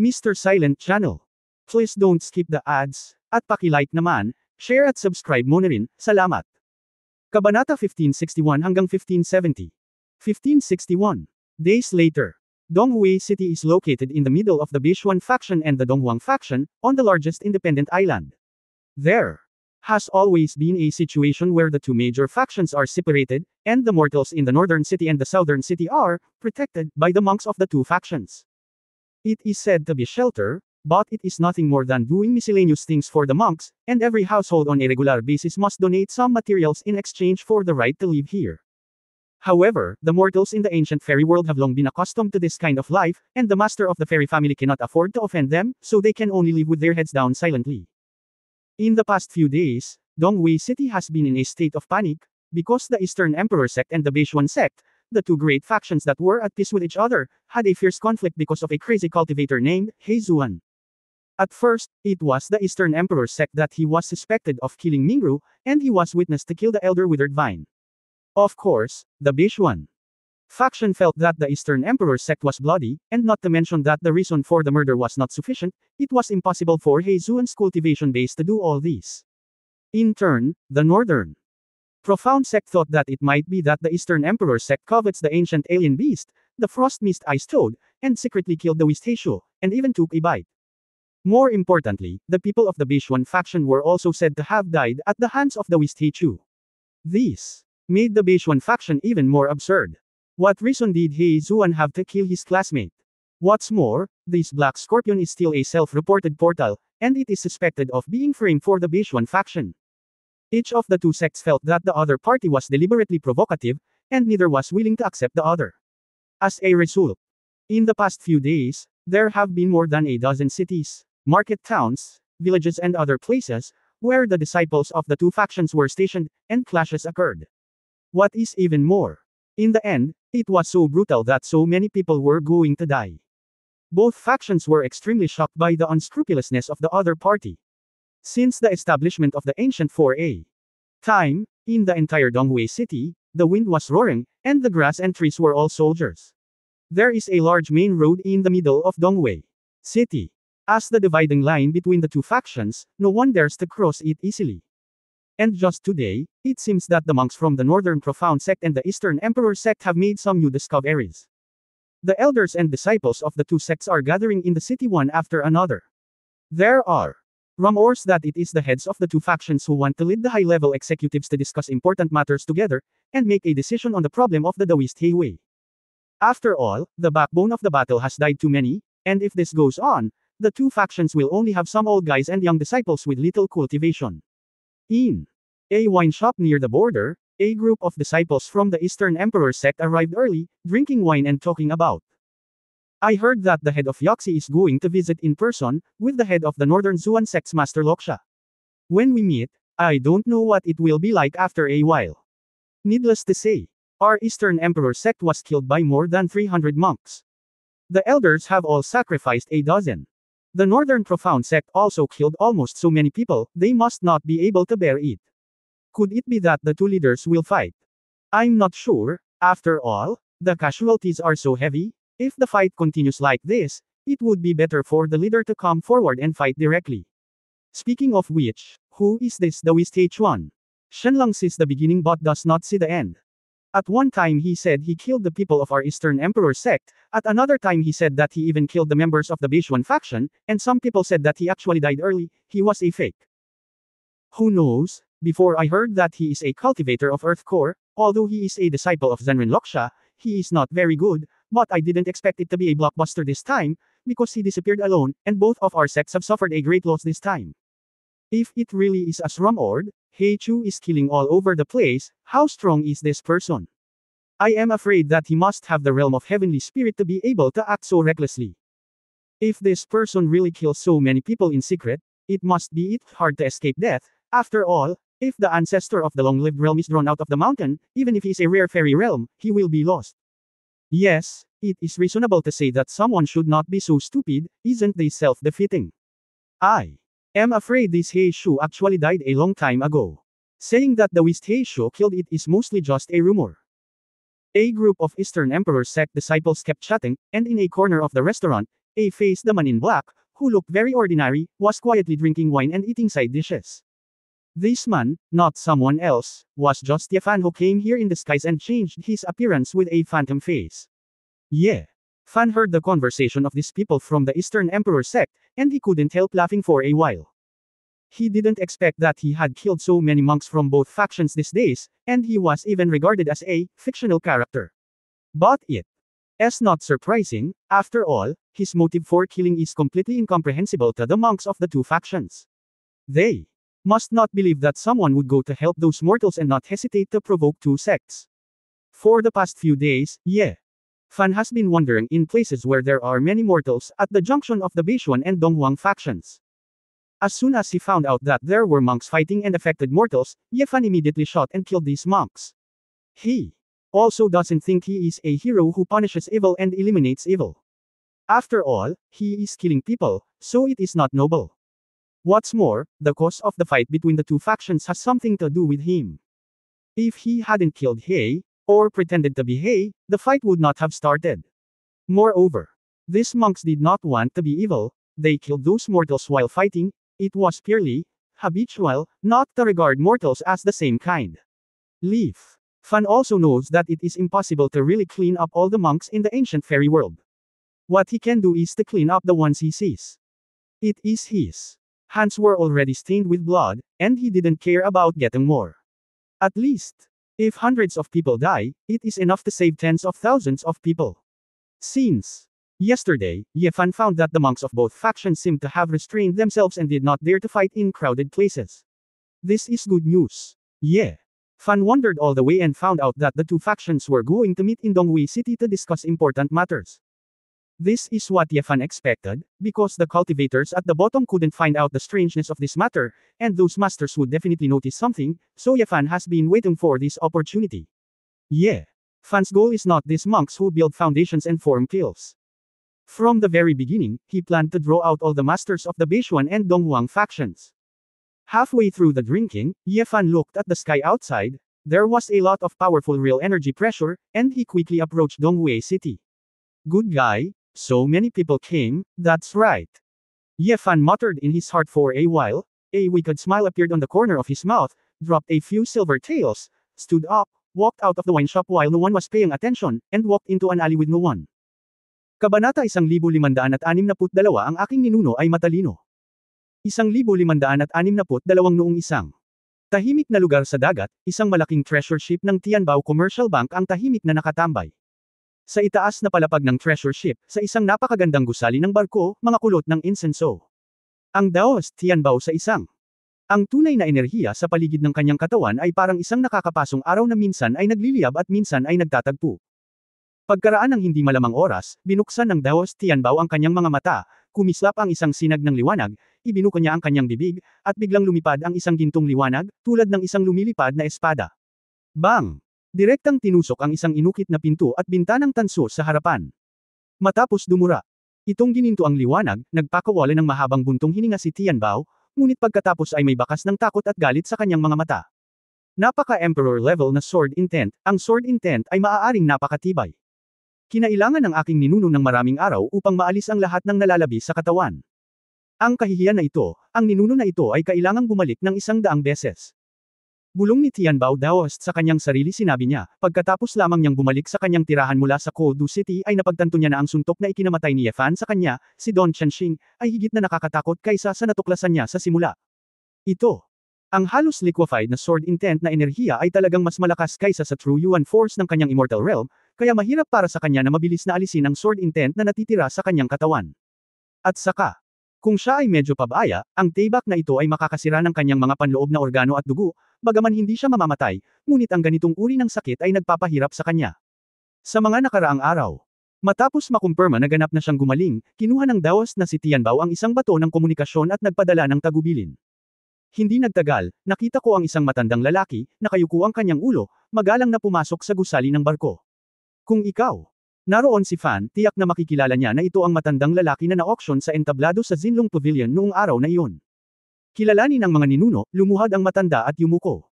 Mr. Silent Channel. Please don't skip the ads, at paki-like naman, share at subscribe mo na rin, salamat. Kabanata 1561 hanggang 1570. 1561. Days later. Donghui City is located in the middle of the Bichuan faction and the Donghuang faction, on the largest independent island. There has always been a situation where the two major factions are separated, and the mortals in the northern city and the southern city are protected by the monks of the two factions. It is said to be shelter, but it is nothing more than doing miscellaneous things for the monks, and every household on a regular basis must donate some materials in exchange for the right to live here. However, the mortals in the ancient fairy world have long been accustomed to this kind of life, and the master of the fairy family cannot afford to offend them, so they can only live with their heads down silently. In the past few days, Donghui City has been in a state of panic, because the Eastern Emperor sect and the Bichuan sect, the two great factions that were at peace with each other, had a fierce conflict because of a crazy cultivator named He Zuan. At first, it was the Eastern Emperor sect that he was suspected of killing Mingru, and he was witnessed to kill the elder withered vine. Of course, the Bichuan faction felt that the Eastern Emperor sect was bloody, and not to mention that the reason for the murder was not sufficient, it was impossible for He Zuan's cultivation base to do all this. In turn, the Northern Profound sect thought that it might be that the Eastern Emperor sect covets the ancient alien beast, the Frost Mist Ice Toad, and secretly killed the Wisht Heishu, and even took a bite. More importantly, the people of the Bichuan faction were also said to have died at the hands of the Wisht Heishu. This made the Bichuan faction even more absurd. What reason did He Zuan have to kill his classmate? What's more, this Black Scorpion is still a self-reported portal, and it is suspected of being framed for the Bichuan faction. Each of the two sects felt that the other party was deliberately provocative, and neither was willing to accept the other. As a result, in the past few days, there have been more than a dozen cities, market towns, villages and other places, where the disciples of the two factions were stationed, and clashes occurred. What is even more, in the end, it was so brutal that so many people were going to die. Both factions were extremely shocked by the unscrupulousness of the other party. Since the establishment of the ancient 4A time, in the entire Donghui city, the wind was roaring, and the grass and trees were all soldiers. There is a large main road in the middle of Donghui city. As the dividing line between the two factions, no one dares to cross it easily. And just today, it seems that the monks from the Northern Profound sect and the Eastern Emperor sect have made some new discoveries. The elders and disciples of the two sects are gathering in the city one after another. There are rumors that it is the heads of the two factions who want to lead the high-level executives to discuss important matters together, and make a decision on the problem of the Daoist Heiwei. After all, the backbone of the battle has died too many, and if this goes on, the two factions will only have some old guys and young disciples with little cultivation. In a wine shop near the border, a group of disciples from the Eastern Emperor sect arrived early, drinking wine and talking about. I heard that the head of Yoxi is going to visit in person, with the head of the Northern Zuan sect's Master Loksha. When we meet, I don't know what it will be like after a while. Needless to say, our Eastern Emperor sect was killed by more than 300 monks. The elders have all sacrificed a dozen. The Northern Profound sect also killed almost so many people, they must not be able to bear it. Could it be that the two leaders will fight? I'm not sure, after all, the casualties are so heavy. If the fight continues like this, it would be better for the leader to come forward and fight directly. Speaking of which, who is this Daoist Heichuan? Shenlong sees the beginning but does not see the end. At one time he said he killed the people of our Eastern Emperor sect, at another time he said that he even killed the members of the Bichuan faction, and some people said that he actually died early, he was a fake. Who knows? Before I heard that he is a cultivator of Earth Core, although he is a disciple of Zenrin Loksha, he is not very good, but I didn't expect it to be a blockbuster this time, because he disappeared alone, and both of our sects have suffered a great loss this time. If it really is as rumored, Heichu is killing all over the place, how strong is this person? I am afraid that he must have the realm of heavenly spirit to be able to act so recklessly. If this person really kills so many people in secret, it must be hard to escape death. After all, if the ancestor of the long-lived realm is drawn out of the mountain, even if he is a rare fairy realm, he will be lost. Yes, it is reasonable to say that someone should not be so stupid, isn't this self-defeating? I am afraid this Heishu actually died a long time ago. Saying that the Wisht Heishu killed it is mostly just a rumor. A group of Eastern Emperor sect disciples kept chatting, and in a corner of the restaurant, A face, the man in black, who looked very ordinary, was quietly drinking wine and eating side dishes. This man, not someone else, was just Ye Fan, who came here in disguise and changed his appearance with a phantom face. Ye Fan heard the conversation of these people from the Eastern Emperor sect, and he couldn't help laughing for a while. He didn't expect that he had killed so many monks from both factions these days, and he was even regarded as a fictional character. But it's not surprising. After all, his motive for killing is completely incomprehensible to the monks of the two factions. They must not believe that someone would go to help those mortals and not hesitate to provoke two sects. For the past few days, Ye Fan has been wandering in places where there are many mortals, at the junction of the Beishuan and Donghuang factions. As soon as he found out that there were monks fighting and affected mortals, Ye Fan immediately shot and killed these monks. He also doesn't think he is a hero who punishes evil and eliminates evil. After all, he is killing people, so it is not noble. What's more, the cause of the fight between the two factions has something to do with him. If he hadn't killed He, or pretended to be He, the fight would not have started. Moreover, these monks did not want to be evil, they killed those mortals while fighting. It was purely habitual, not to regard mortals as the same kind. Leaf Fan also knows that it is impossible to really clean up all the monks in the ancient fairy world. What he can do is to clean up the ones he sees. It is his hands were already stained with blood, and he didn't care about getting more. At least, if hundreds of people die, it is enough to save tens of thousands of people. Since yesterday, Ye Fan found that the monks of both factions seemed to have restrained themselves and did not dare to fight in crowded places. This is good news. Ye Fan wandered all the way and found out that the two factions were going to meet in Donghui City to discuss important matters. This is what Ye Fan expected, because the cultivators at the bottom couldn't find out the strangeness of this matter, and those masters would definitely notice something, so Ye Fan has been waiting for this opportunity. Ye Fan's goal is not these monks who build foundations and form pills. From the very beginning, he planned to draw out all the masters of the Beishuan and Donghuang factions. Halfway through the drinking, Ye Fan looked at the sky outside. There was a lot of powerful real energy pressure, and he quickly approached Donghui City. Good guy. So many people came, that's right. Ye Fan muttered in his heart for a while. A wicked smile appeared on the corner of his mouth, dropped a few silver taels, stood up, walked out of the wine shop while no one was paying attention, and walked into an alley with no one. Kabanata 1562 ang aking ninuno ay matalino. 1562 noong isang tahimik na lugar sa dagat, isang malaking treasure ship ng Tianbao Commercial Bank ang tahimik na nakatambay. Sa itaas na palapag ng treasure ship, sa isang napakagandang gusali ng barko, mga kulot ng insenso. Ang Daoist Tianbao sa isang. Ang tunay na enerhiya sa paligid ng kanyang katawan ay parang isang nakakapasong araw na minsan ay nagliliyab at minsan ay nagtatagpo. Pagkaraan ng hindi malamang oras, binuksan ng Daoist Tianbao ang kanyang mga mata, kumislap ang isang sinag ng liwanag, ibinuko niya ang kanyang bibig, at biglang lumipad ang isang gintong liwanag, tulad ng isang lumilipad na espada. Bang! Direktang tinusok ang isang inukit na pinto at bintanang tanso sa harapan. Matapos dumura itong gininto ang liwanag, nagpakawala ng mahabang buntong hininga si Tianbao, ngunit pagkatapos ay may bakas ng takot at galit sa kanyang mga mata. Napaka-emperor level na sword intent, ang sword intent ay maaaring napakatibay. Kinailangan ng aking ninuno ng maraming araw upang maalis ang lahat ng nalalabi sa katawan. Ang kahihiyan na ito, ang ninuno na ito ay kailangang bumalik ng 100 beses. Bulong ni Tianbao Daoist sa kanyang sarili, sinabi niya, pagkatapos lamang niyang bumalik sa kanyang tirahan mula sa Kodu City ay napagtanto niya na ang suntok na ikinamatay ni Ye Fan sa kanya, si Don Chenxing, ay higit na nakakatakot kaysa sa natuklasan niya sa simula. Ito. Ang halos liquefied na sword intent na enerhiya ay talagang mas malakas kaysa sa true Yuan force ng kanyang immortal realm, kaya mahirap para sa kanya na mabilis na alisin ang sword intent na natitira sa kanyang katawan. At saka, kung siya ay medyo pabaya, ang tibak na ito ay makakasira ng kanyang mga panloob na organo at dugo, bagaman hindi siya mamamatay, ngunit ang ganitong uri ng sakit ay nagpapahirap sa kanya. Sa mga nakaraang araw, matapos makumpirma na ganap na siyang gumaling, kinuha ng Daoist na si Tianbao ang isang bato ng komunikasyon at nagpadala ng tagubilin. Hindi nagtagal, nakita ko ang isang matandang lalaki, nakayuko ang kanyang ulo, magalang na pumasok sa gusali ng barko. Kung ikaw, naroon si Fan, tiyak na makikilala niya na ito ang matandang lalaki na na-auction sa entablado sa Zinlong Pavilion noong araw na iyon. Kilalanin ang mga ninuno, lumuhad ang matanda at yumuko.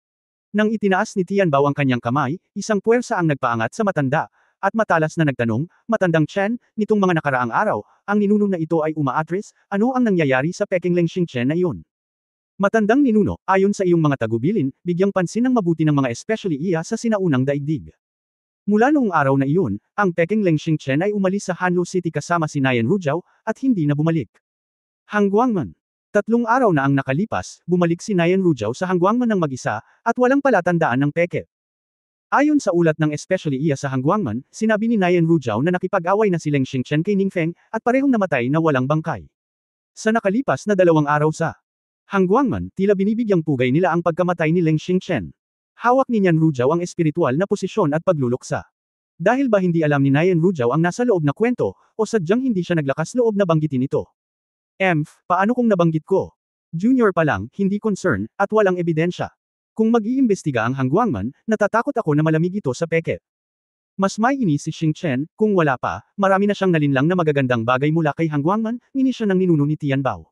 Nang itinaas ni Tianbao ang kanyang kamay, isang puwersa ang nagpaangat sa matanda, at matalas na nagtanong, "Matandang Chen, nitong mga nakaraang araw, ang ninuno na ito ay umaatras, ano ang nangyayari sa Peking Lengxing Chen na iyon?" Matandang ninuno, ayon sa iyong mga tagubilin, bigyang pansin ng mabuti ng mga especially iya sa sinaunang daigdig. Mula noong araw na iyon, ang Peking Lengxing Chen ay umalis sa Hanlu City kasama si Nayan Rujiao, at hindi na bumalik. Hangguangman. 3 araw na ang nakalipas, bumalik si Nayan Rujiao sa Hangguangman ng mag-isa, at walang palatandaan ng peke. Ayon sa ulat ng especially iya sa Hangguangman, sinabi ni Nayan Rujiao na nakipag-away na si Lengxing Chen kay Ningfeng, at parehong namatay na walang bangkay. Sa nakalipas na 2 araw sa Hangguangman, tila binibigyang pugay nila ang pagkamatay ni Lengxing Chen. Hawak ni Nayan Rujiao ang espiritual na posisyon at pagluluksa. Dahil ba hindi alam ni Nayan Rujiao ang nasa loob na kwento, o sadyang hindi siya naglakas loob na banggitin ito? Paano kung nabanggit ko? Junior pa lang, hindi concern, at walang ebidensya. Kung mag-iimbestiga ang Hangguangman, natatakot ako na malamig ito sa peke. Mas maiinis si Xing Chen, kung wala pa, marami na siyang nalinlang na magagandang bagay mula kay Hangguangman, nginis siya ng ninuno ni Tianbao.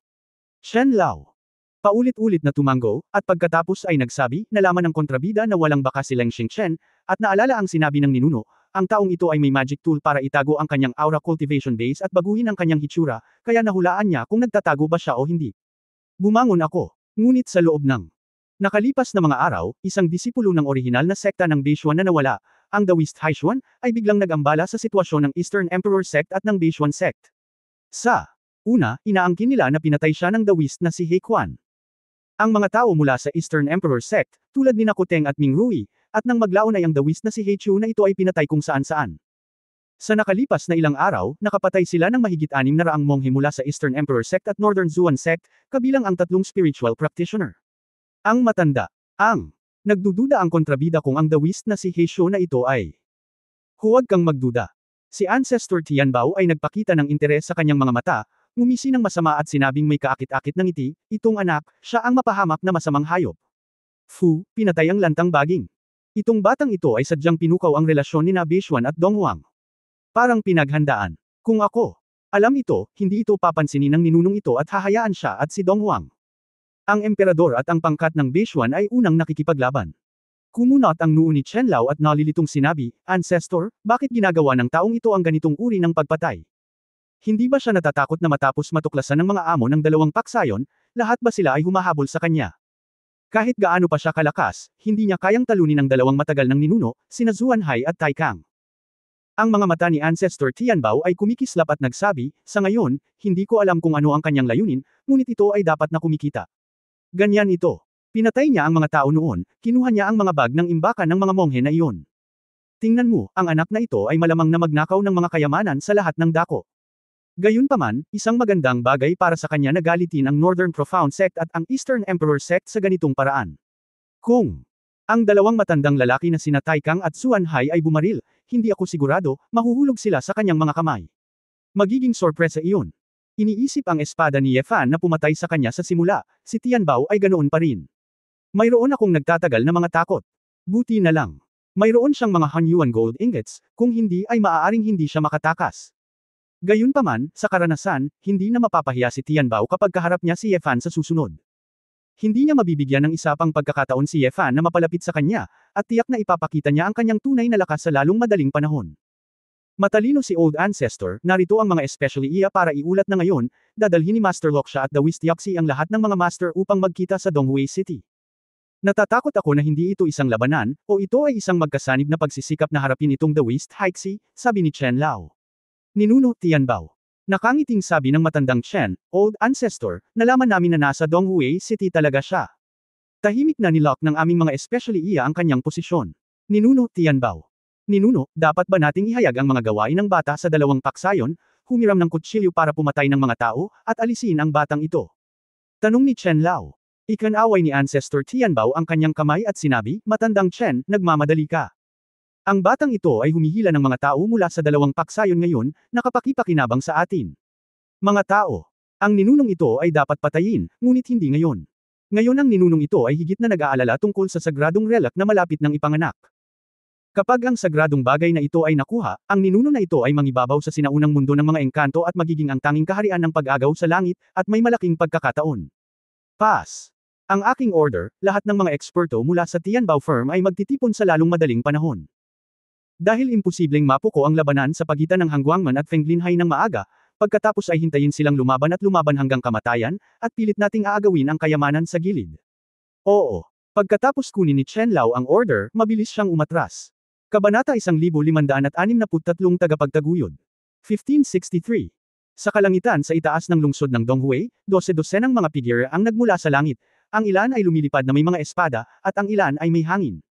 Shen Lao. Paulit-ulit na tumango, at pagkatapos ay nagsabi, nalaman ng kontrabida na walang baka si Lengxing Chen, at naalala ang sinabi ng ninuno, ang taong ito ay may magic tool para itago ang kanyang aura cultivation base at baguhin ang kanyang hitsura, kaya nahulaan niya kung nagtatago ba siya o hindi. Bumangon ako. Ngunit sa loob ng nakalipas na mga araw, isang disipulo ng orihinal na sekta ng Beishuan na nawala, ang Daoist Haishuan, ay biglang nag-ambala sa sitwasyon ng Eastern Emperor Sect at ng Beishuan Sect. Sa una, inaangkin nila na pinatay siya ng Daoist na si He Quan. Ang mga tao mula sa Eastern Emperor Sect, tulad ni Nakuteng at Ming Rui, at nang maglaon ay ang Daoist na si He Chu na ito ay pinatay kung saan-saan. Sa nakalipas na ilang araw, nakapatay sila ng mahigit 600 monghe mula sa Eastern Emperor Sect at Northern Zuan Sect, kabilang ang 3 spiritual practitioner. Ang matanda. Nagdududa ang kontrabida kung ang Daoist na si He Chu na ito ay. Huwag kang magduda. Si Ancestor Tianbao ay nagpakita ng interes sa kanyang mga mata, ngumisi ng masama at sinabing may kaakit-akit ng ngiti, itong anak, siya ang mapahamak na masamang hayop. Pinatay ang lantang baging. Itong batang ito ay sadyang pinukaw ang relasyon ni Beishuan at Dong Huang. Parang pinaghandaan. Kung ako, alam ito, hindi ito papansinin ng ninunong ito at hahayaan siya at si Dong Huang. Ang emperador at ang pangkat ng Beishuan ay unang nakikipaglaban. Kumunot ang noo ni Chen Lao at nalilitong sinabi, Ancestor, bakit ginagawa ng taong ito ang ganitong uri ng pagpatay? Hindi ba siya natatakot na matapos matuklasan ng mga amo ng 2 paksayon, lahat ba sila ay humahabol sa kanya? Kahit gaano pa siya kalakas, hindi niya kayang talunin ang 2 matagal ng ninuno, sina Zuan Hai at Tai Kang. Ang mga mata ni Ancestor Tianbao ay kumikislap at nagsabi, sa ngayon, hindi ko alam kung ano ang kanyang layunin, ngunit ito ay dapat na kumikita. Ganyan ito. Pinatay niya ang mga tao noon, kinuha niya ang mga bag ng imbakan ng mga monghe na iyon. Tingnan mo, ang anak na ito ay malamang na magnakaw ng mga kayamanan sa lahat ng dako. Gayunpaman, isang magandang bagay para sa kanya na galitin ang Northern Profound Sect at ang Eastern Emperor Sect sa ganitong paraan. Kung ang 2 matandang lalaki na sina Tai Kang at Zuan Hai ay bumaril, hindi ako sigurado, mahuhulog sila sa kanyang mga kamay. Magiging sorpresa iyon. Iniisip ang espada ni Ye Fan na pumatay sa kanya sa simula, si Tianbao ay ganoon pa rin. Mayroon akong nagtatagal na mga takot. Buti na lang. Mayroon siyang mga Hanyuan gold ingots, kung hindi ay maaaring hindi siya makatakas. Gayunpaman, sa karanasan, hindi na mapapahiya si Tianbao kapag kaharap niya si Ye Fan sa susunod. Hindi niya mabibigyan ng isa pang pagkakataon si Ye Fan na mapalapit sa kanya, at tiyak na ipapakita niya ang kanyang tunay na lakas sa lalong madaling panahon. Matalino si Old Ancestor, narito ang mga especially iya para iulat na ngayon, dadalhin ni Master Loksha at Daoist Yaxi ang lahat ng mga master upang magkita sa Donghui City. Natatakot ako na hindi ito isang labanan, o ito ay isang magkasanib na pagsisikap na harapin itong Daoist Haixi, sabi ni Chen Lao. Ninuno Tianbao. Nakangiting sabi ng matandang Chen, Old Ancestor, nalaman namin na nasa Donghui City talaga siya. Tahimik na nilock ng aming mga especially iya ang kanyang posisyon. Ninuno Tianbao. Ninuno, dapat ba nating ihayag ang mga gawain ng bata sa 2 paksayon, humiram ng kutsilyo para pumatay ng mga tao, at alisin ang batang ito? Tanong ni Chen Lao. Ikanaway ni Ancestor Tianbao ang kanyang kamay at sinabi, matandang Chen, nagmamadali ka. Ang batang ito ay humihila ng mga tao mula sa 2 paksayon ngayon, nakapakipakinabang sa atin. Mga tao. Ang ninunong ito ay dapat patayin, ngunit hindi ngayon. Ngayon ang ninunong ito ay higit na nag-aalala tungkol sa sagradong relic na malapit ng ipanganak. Kapag ang sagradong bagay na ito ay nakuha, ang ninuno na ito ay mangibabaw sa sinaunang mundo ng mga engkanto at magiging ang tanging kaharian ng pag-agaw sa langit, at may malaking pagkakataon. Pass. Ang aking order, lahat ng mga eksperto mula sa Tianbao firm ay magtitipon sa lalong madaling panahon. Dahil imposibleng mapuko ang labanan sa pagitan ng Hangguangman at Feng Linhai ng maaga, pagkatapos ay hintayin silang lumaban at lumaban hanggang kamatayan, at pilit nating aagawin ang kayamanan sa gilid. Oo. Pagkatapos kunin ni Chen Lao ang order, mabilis siyang umatras. Kabanata 1563 Tagapagtaguyod. 1563. Sa kalangitan sa itaas ng lungsod ng Donghui, 12-dosenang mga figure ang nagmula sa langit. Ang ilan ay lumilipad na may mga espada, at ang ilan ay may hangin.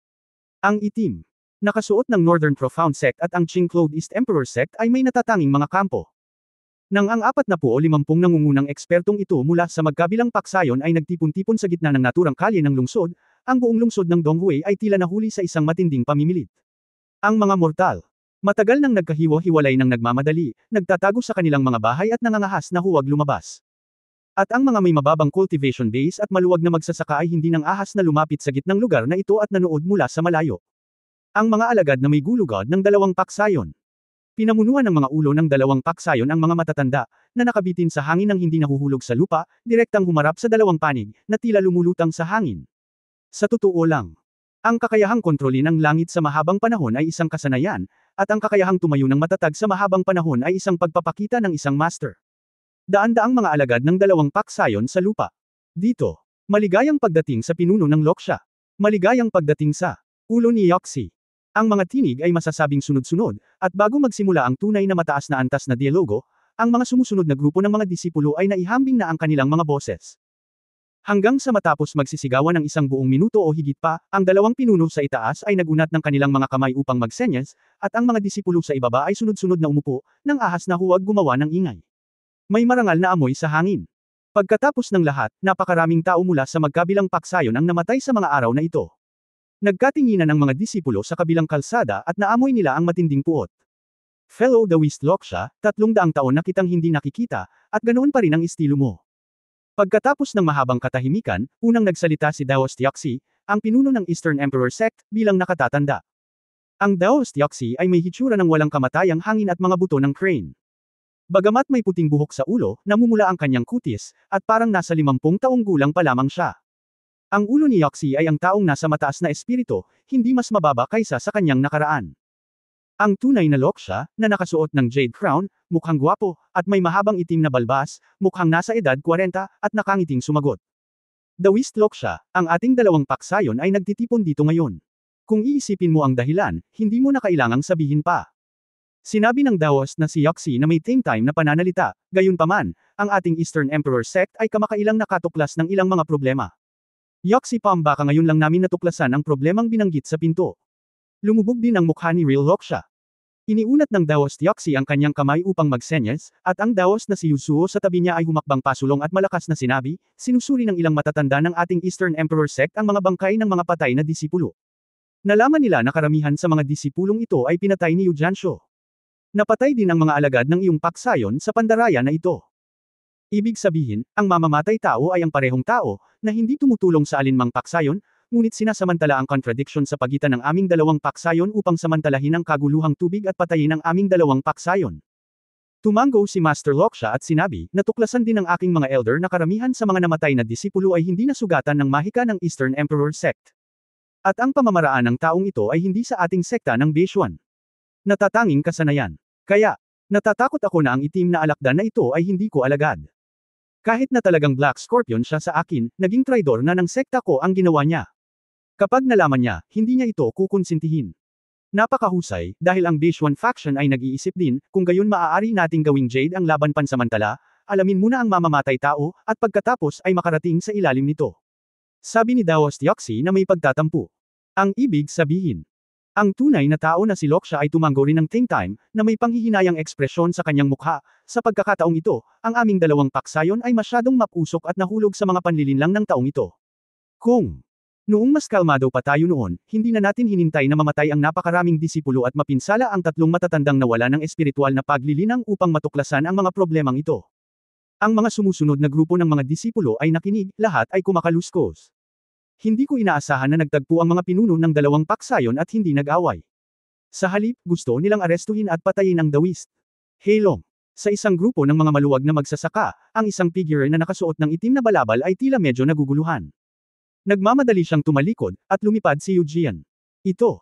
Ang itim. Nakasuot ng Northern Profound Sect at ang Qing-clothed East Emperor Sect ay may natatanging mga kampo. Nang ang 40 o 50 nangungunang ekspertong ito mula sa magkabilang paksayon ay nagtipon-tipon sa gitna ng naturang kalye ng lungsod, ang buong lungsod ng Donghui ay tila nahuli sa isang matinding pamimilit. Ang mga mortal. Matagal nang nagkahiwa-hiwalay ng nagmamadali, nagtatago sa kanilang mga bahay at nangangahas na huwag lumabas. At ang mga may mababang cultivation base at maluwag na magsasaka ay hindi nang ahas na lumapit sa gitnang lugar na ito at nanood mula sa malayo. Ang mga alagad na may gulugod ng dalawang paksayon. Pinamunuan ng mga ulo ng dalawang paksayon ang mga matatanda, na nakabitin sa hangin ng hindi nahuhulog sa lupa, direktang humarap sa dalawang panig, na tila lumulutang sa hangin. Sa totoo lang, ang kakayahang kontrolin ang langit sa mahabang panahon ay isang kasanayan, at ang kakayahang tumayo ng matatag sa mahabang panahon ay isang pagpapakita ng isang master. Daan-daang mga alagad ng dalawang paksayon sa lupa. Dito, maligayang pagdating sa pinuno ng Loksha. Maligayang pagdating sa ulo ni Yoxi. Ang mga tinig ay masasabing sunod-sunod, at bago magsimula ang tunay na mataas na antas na dialogo, ang mga sumusunod na grupo ng mga disipulo ay naihambing na ang kanilang mga boses. Hanggang sa matapos magsisigawan ng isang buong minuto o higit pa, ang dalawang pinuno sa itaas ay nagunat ng kanilang mga kamay upang magsenyas, at ang mga disipulo sa ibaba ay sunod-sunod na umupo, nang ahas na huwag gumawa ng ingay. May marangal na amoy sa hangin. Pagkatapos ng lahat, napakaraming tao mula sa magkabilang paksayon ang namatay sa mga araw na ito. Nagkatinginan ang mga disipulo sa kabilang kalsada at naamoy nila ang matinding puot. Fellow Daoist Loksha, 300 taon na kitang hindi nakikita, at ganoon pa rin ang estilo mo. Pagkatapos ng mahabang katahimikan, unang nagsalita si Daoist Yoxi, ang pinuno ng Eastern Emperor Sect, bilang nakatatanda. Ang Daoist Yoxi ay may hitsura ng walang kamatayang hangin at mga buto ng crane. Bagamat may puting buhok sa ulo, namumula ang kanyang kutis, at parang nasa 50 taong gulang pa lamang siya. Ang ulo ni Yoxi ay ang taong nasa mataas na espiritu, hindi mas mababa kaysa sa kanyang nakaraan. Ang tunay na Loksha, na nakasuot ng jade crown, mukhang gwapo, at may mahabang itim na balbas, mukhang nasa edad 40, at nakangiting sumagot. Daoist Loksha, ang ating dalawang paksayon ay nagtitipon dito ngayon. Kung iisipin mo ang dahilan, hindi mo na kailangang sabihin pa. Sinabi ng Daoist na si Yoxi na may time na pananalita, gayunpaman, ang ating Eastern Emperor Sect ay kamakailang nakatuklas ng ilang mga problema. Yoxi Pam, baka ngayon lang namin natuklasan ang problemang binanggit sa pinto. Lumubog din ang mukha ni Real Loksha. Iniunat ng Daoist Yoxi ang kanyang kamay upang magsenyas, at ang Daoist na si Yusuo sa tabi niya ay humakbang pasulong at malakas na sinabi, sinusuri ng ilang matatanda ng ating Eastern Emperor Sect ang mga bangkay ng mga patay na disipulo. Nalaman nila na karamihan sa mga disipulong ito ay pinatay ni Yu Jianshu. Napatay din ang mga alagad ng iyong paksayon sa pandaraya na ito. Ibig sabihin, ang mamamatay tao ay ang parehong tao, na hindi tumutulong sa alinmang paksayon, ngunit sinasamantala ang contradiction sa pagitan ng aming dalawang paksayon upang samantalahin ang kaguluhang tubig at patayin ang aming dalawang paksayon. Tumango si Master Loksha at sinabi, natuklasan din ng aking mga elder na karamihan sa mga namatay na disipulo ay hindi nasugatan ng mahika ng Eastern Emperor Sect. At ang pamamaraan ng taong ito ay hindi sa ating sekta ng Beishuan. Natatanging kasanayan. Kaya, natatakot ako na ang itim na alakdan na ito ay hindi ko alagad. Kahit na talagang Black Scorpion siya sa akin, naging traidor na ng sekta ko ang ginawa niya. Kapag nalaman niya, hindi niya ito kukonsintihin. Napakahusay, dahil ang Beishuan faction ay nag-iisip din, kung gayon maaari nating gawing Jade ang laban pansamantala, alamin muna ang mamamatay tao, at pagkatapos ay makarating sa ilalim nito. Sabi ni Daoist Yoxi na may pagtatampo. Ang ibig sabihin, ang tunay na tao na si Loksha ay tumango rin ng time, na may panghihinayang ekspresyon sa kanyang mukha. Sa pagkakataong ito, ang aming dalawang paksayon ay masyadong mapusok at nahulog sa mga panlilinlang ng taong ito. Kung noong mas kalmado pa tayo noon, hindi na natin hinintay na mamatay ang napakaraming disipulo at mapinsala ang tatlong matatandang nawala ng espiritual na paglilinang upang matuklasan ang mga problemang ito. Ang mga sumusunod na grupo ng mga disipulo ay nakinig, lahat ay kumakaluskos. Hindi ko inaasahan na nagtagpo ang mga pinuno ng dalawang paksayon at hindi nag-away. Sa halip, gusto nilang arestuhin at patayin ang Daoist. Heilong. Sa isang grupo ng mga maluwag na magsasaka, ang isang figure na nakasuot ng itim na balabal ay tila medyo naguguluhan. Nagmamadali siyang tumalikod, at lumipad si Yu Jian. Ito.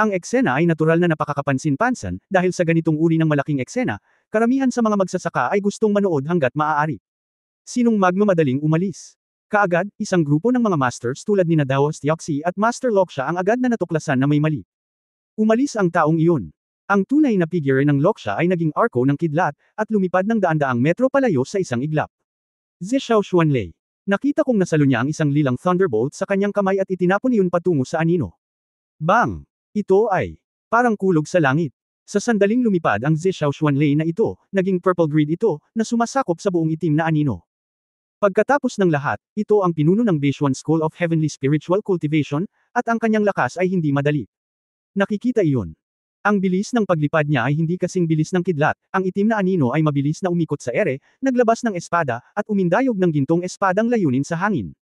Ang eksena ay natural na napakakapansin-pansin, dahil sa ganitong uri ng malaking eksena, karamihan sa mga magsasaka ay gustong manood hanggat maaari. Sinong magmamadaling umalis? Kaagad, isang grupo ng mga masters tulad ni Daos Tioxi at Master Loksha ang agad na natuklasan na may mali. Umalis ang taong iyon. Ang tunay na figure ng Loksha ay naging arko ng kidlat, at lumipad ng daan-daang metro palayo sa isang iglap. Zishao Xuanlei. Nakita kong nasalo niya ang isang lilang thunderbolt sa kanyang kamay at itinapon iyon patungo sa anino. Bang! Ito ay parang kulog sa langit. Sa sandaling lumipad ang Zishao Xuanlei na ito, naging purple grid ito, na sumasakop sa buong itim na anino. Pagkatapos ng lahat, ito ang pinuno ng Beishuan School of Heavenly Spiritual Cultivation, at ang kanyang lakas ay hindi madali. Nakikita iyon. Ang bilis ng paglipad niya ay hindi kasing bilis ng kidlat, ang itim na anino ay mabilis na umikot sa ere, naglabas ng espada, at umindayog ng gintong espadang layunin sa hangin.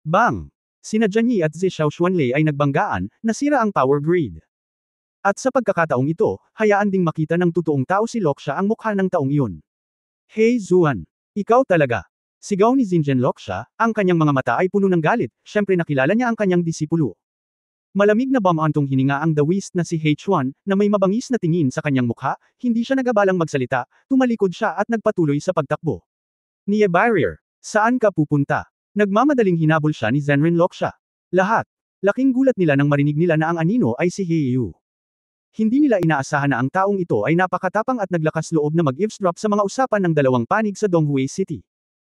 Bang! Sina Jianyi at Zishao Xuanlei ay nagbanggaan, nasira ang power grid. At sa pagkakataong ito, hayaan ding makita ng totoong tao si Loksha ang mukha ng taong iyon. Hey Zuan! Ikaw talaga! Sigaw ni Xinjian Loksha, ang kanyang mga mata ay puno ng galit, syempre nakilala niya ang kanyang disipulo. Malamig na bamantong hininga ang Daoist na si He Chuan, na may mabangis na tingin sa kanyang mukha, hindi siya nagabalang magsalita, tumalikod siya at nagpatuloy sa pagtakbo. Nie Barrier, saan ka pupunta? Nagmamadaling hinabol siya ni Zenrin Loksha. Lahat. Laking gulat nila nang marinig nila na ang anino ay si He Yu. Hindi nila inaasahan na ang taong ito ay napakatapang at naglakas loob na mag-eavesdrop sa mga usapan ng dalawang panig sa Donghui City.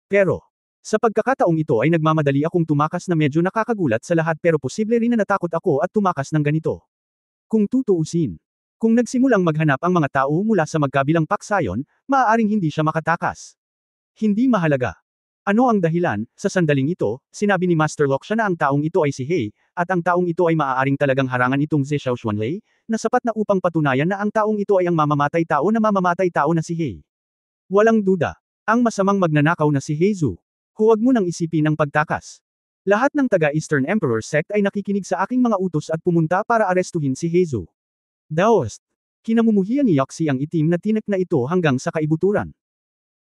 Pero, sa pagkakataong ito ay nagmamadali akong tumakas na medyo nakakagulat sa lahat pero posible rin na natakot ako at tumakas ng ganito. Kung tutuusin. Kung nagsimulang maghanap ang mga tao mula sa magkabilang paksayon, maaaring hindi siya makatakas. Hindi mahalaga. Ano ang dahilan? Sa sandaling ito, sinabi ni Master Loksha na ang taong ito ay si He, at ang taong ito ay maaaring talagang harangan itong Zishao Xuanlei, na sapat na upang patunayan na ang taong ito ay ang mamamatay tao na si He. Walang duda. Ang masamang magnanakaw na si He Zu. Huwag mo nang isipin ang pagtakas. Lahat ng taga-Eastern Emperor sect ay nakikinig sa aking mga utos at pumunta para arestuhin si He Zu. Daoist. Kinamumuhian ni Yoxi ang itim na tinik na ito hanggang sa kaibuturan.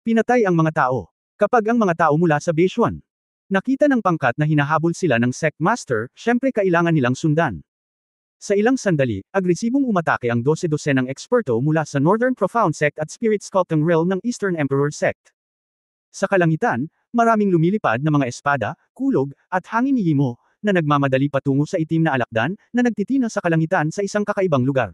Pinatay ang mga tao. Kapag ang mga tao mula sa Beishuan nakita ng pangkat na hinahabol sila ng sect master, syempre kailangan nilang sundan. Sa ilang sandali, agresibong umatake ang 12-dosenang eksperto mula sa Northern Profound Sect at Spirit Sculpting Realm ng Eastern Emperor Sect. Sa kalangitan, maraming lumilipad na mga espada, kulog, at hangin ni Yimo, na nagmamadali patungo sa itim na alakdan, na nagtitina sa kalangitan sa isang kakaibang lugar.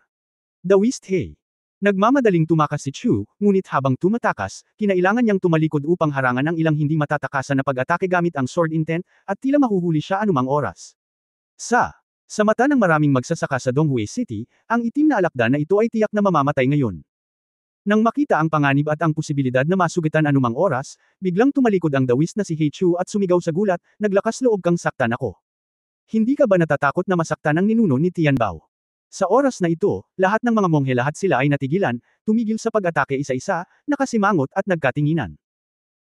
Daoist He. Nagmamadaling tumakas si Chu, ngunit habang tumatakas, kinailangan niyang tumalikod upang harangan ang ilang hindi matatakasan na pag-atake gamit ang sword intent, at tila mahuhuli siya anumang oras. Sa mata ng maraming magsasaka sa Donghui City, ang itim na alakdan na ito ay tiyak na mamamatay ngayon. Nang makita ang panganib at ang posibilidad na masugitan anumang oras, biglang tumalikod ang Daoist na si He Chu at sumigaw sa gulat, naglakas loob kang saktan ako. Hindi ka ba natatakot na masaktan ang ninuno ni Tianbao? Sa oras na ito, lahat ng mga monghe lahat sila ay natigilan, tumigil sa pag-atake isa-isa, nakasimangot at nagkatinginan.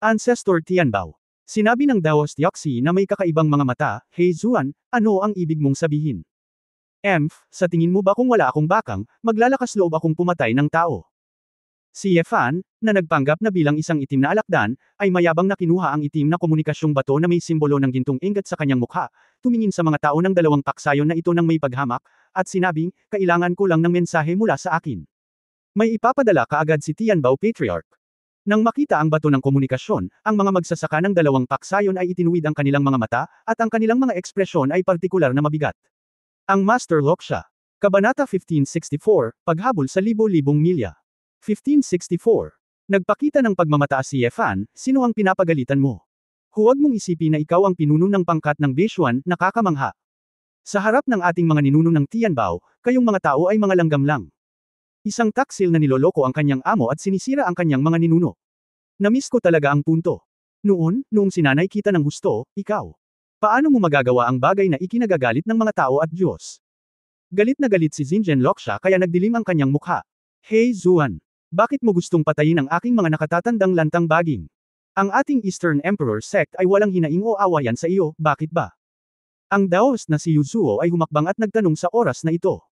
Ancestor Tianbao. Sinabi ng Daoist Yoxi na may kakaibang mga mata, Hey Zuan, ano ang ibig mong sabihin? Sa tingin mo ba kung wala akong bakang, maglalakas loob akong pumatay ng tao? Si Yefan, na nagpanggap na bilang isang itim na alakdan, ay mayabang na kinuha ang itim na komunikasyong bato na may simbolo ng gintong ingat sa kanyang mukha, tumingin sa mga tao ng dalawang paksayon na ito nang may paghamak, at sinabing, kailangan ko lang ng mensahe mula sa akin. May ipapadala kaagad si Tianbao Patriarch. Nang makita ang bato ng komunikasyon, ang mga magsasaka ng dalawang paksayon ay itinuwid ang kanilang mga mata, at ang kanilang mga ekspresyon ay partikular na mabigat. Ang Master Loksha. Kabanata 1564, Paghabol sa libo-libong milya. 1564. Nagpakita ng pagmamataas si Yefan, sino ang pinapagalitan mo? Huwag mong isipin na ikaw ang pinuno ng pangkat ng Beishuan, nakakamangha. Sa harap ng ating mga ninuno ng Tianbao, kayong mga tao ay mga langgam lang. Isang taksil na niloloko ang kanyang amo at sinisira ang kanyang mga ninuno. Namiss ko talaga ang punto. Noong sinanay kita ng husto, ikaw. Paano mo magagawa ang bagay na ikinagagalit ng mga tao at Diyos? Galit na galit si Xinjian Loksha kaya nagdilim ang kanyang mukha. Hey Zuan. Bakit mo gustong patayin ang aking mga nakatatandang lantang baging? Ang ating Eastern Emperor sect ay walang hinaing o awayan sa iyo, bakit ba? Ang Daoist na si Yuzuo ay humakbang at nagtanong sa oras na ito.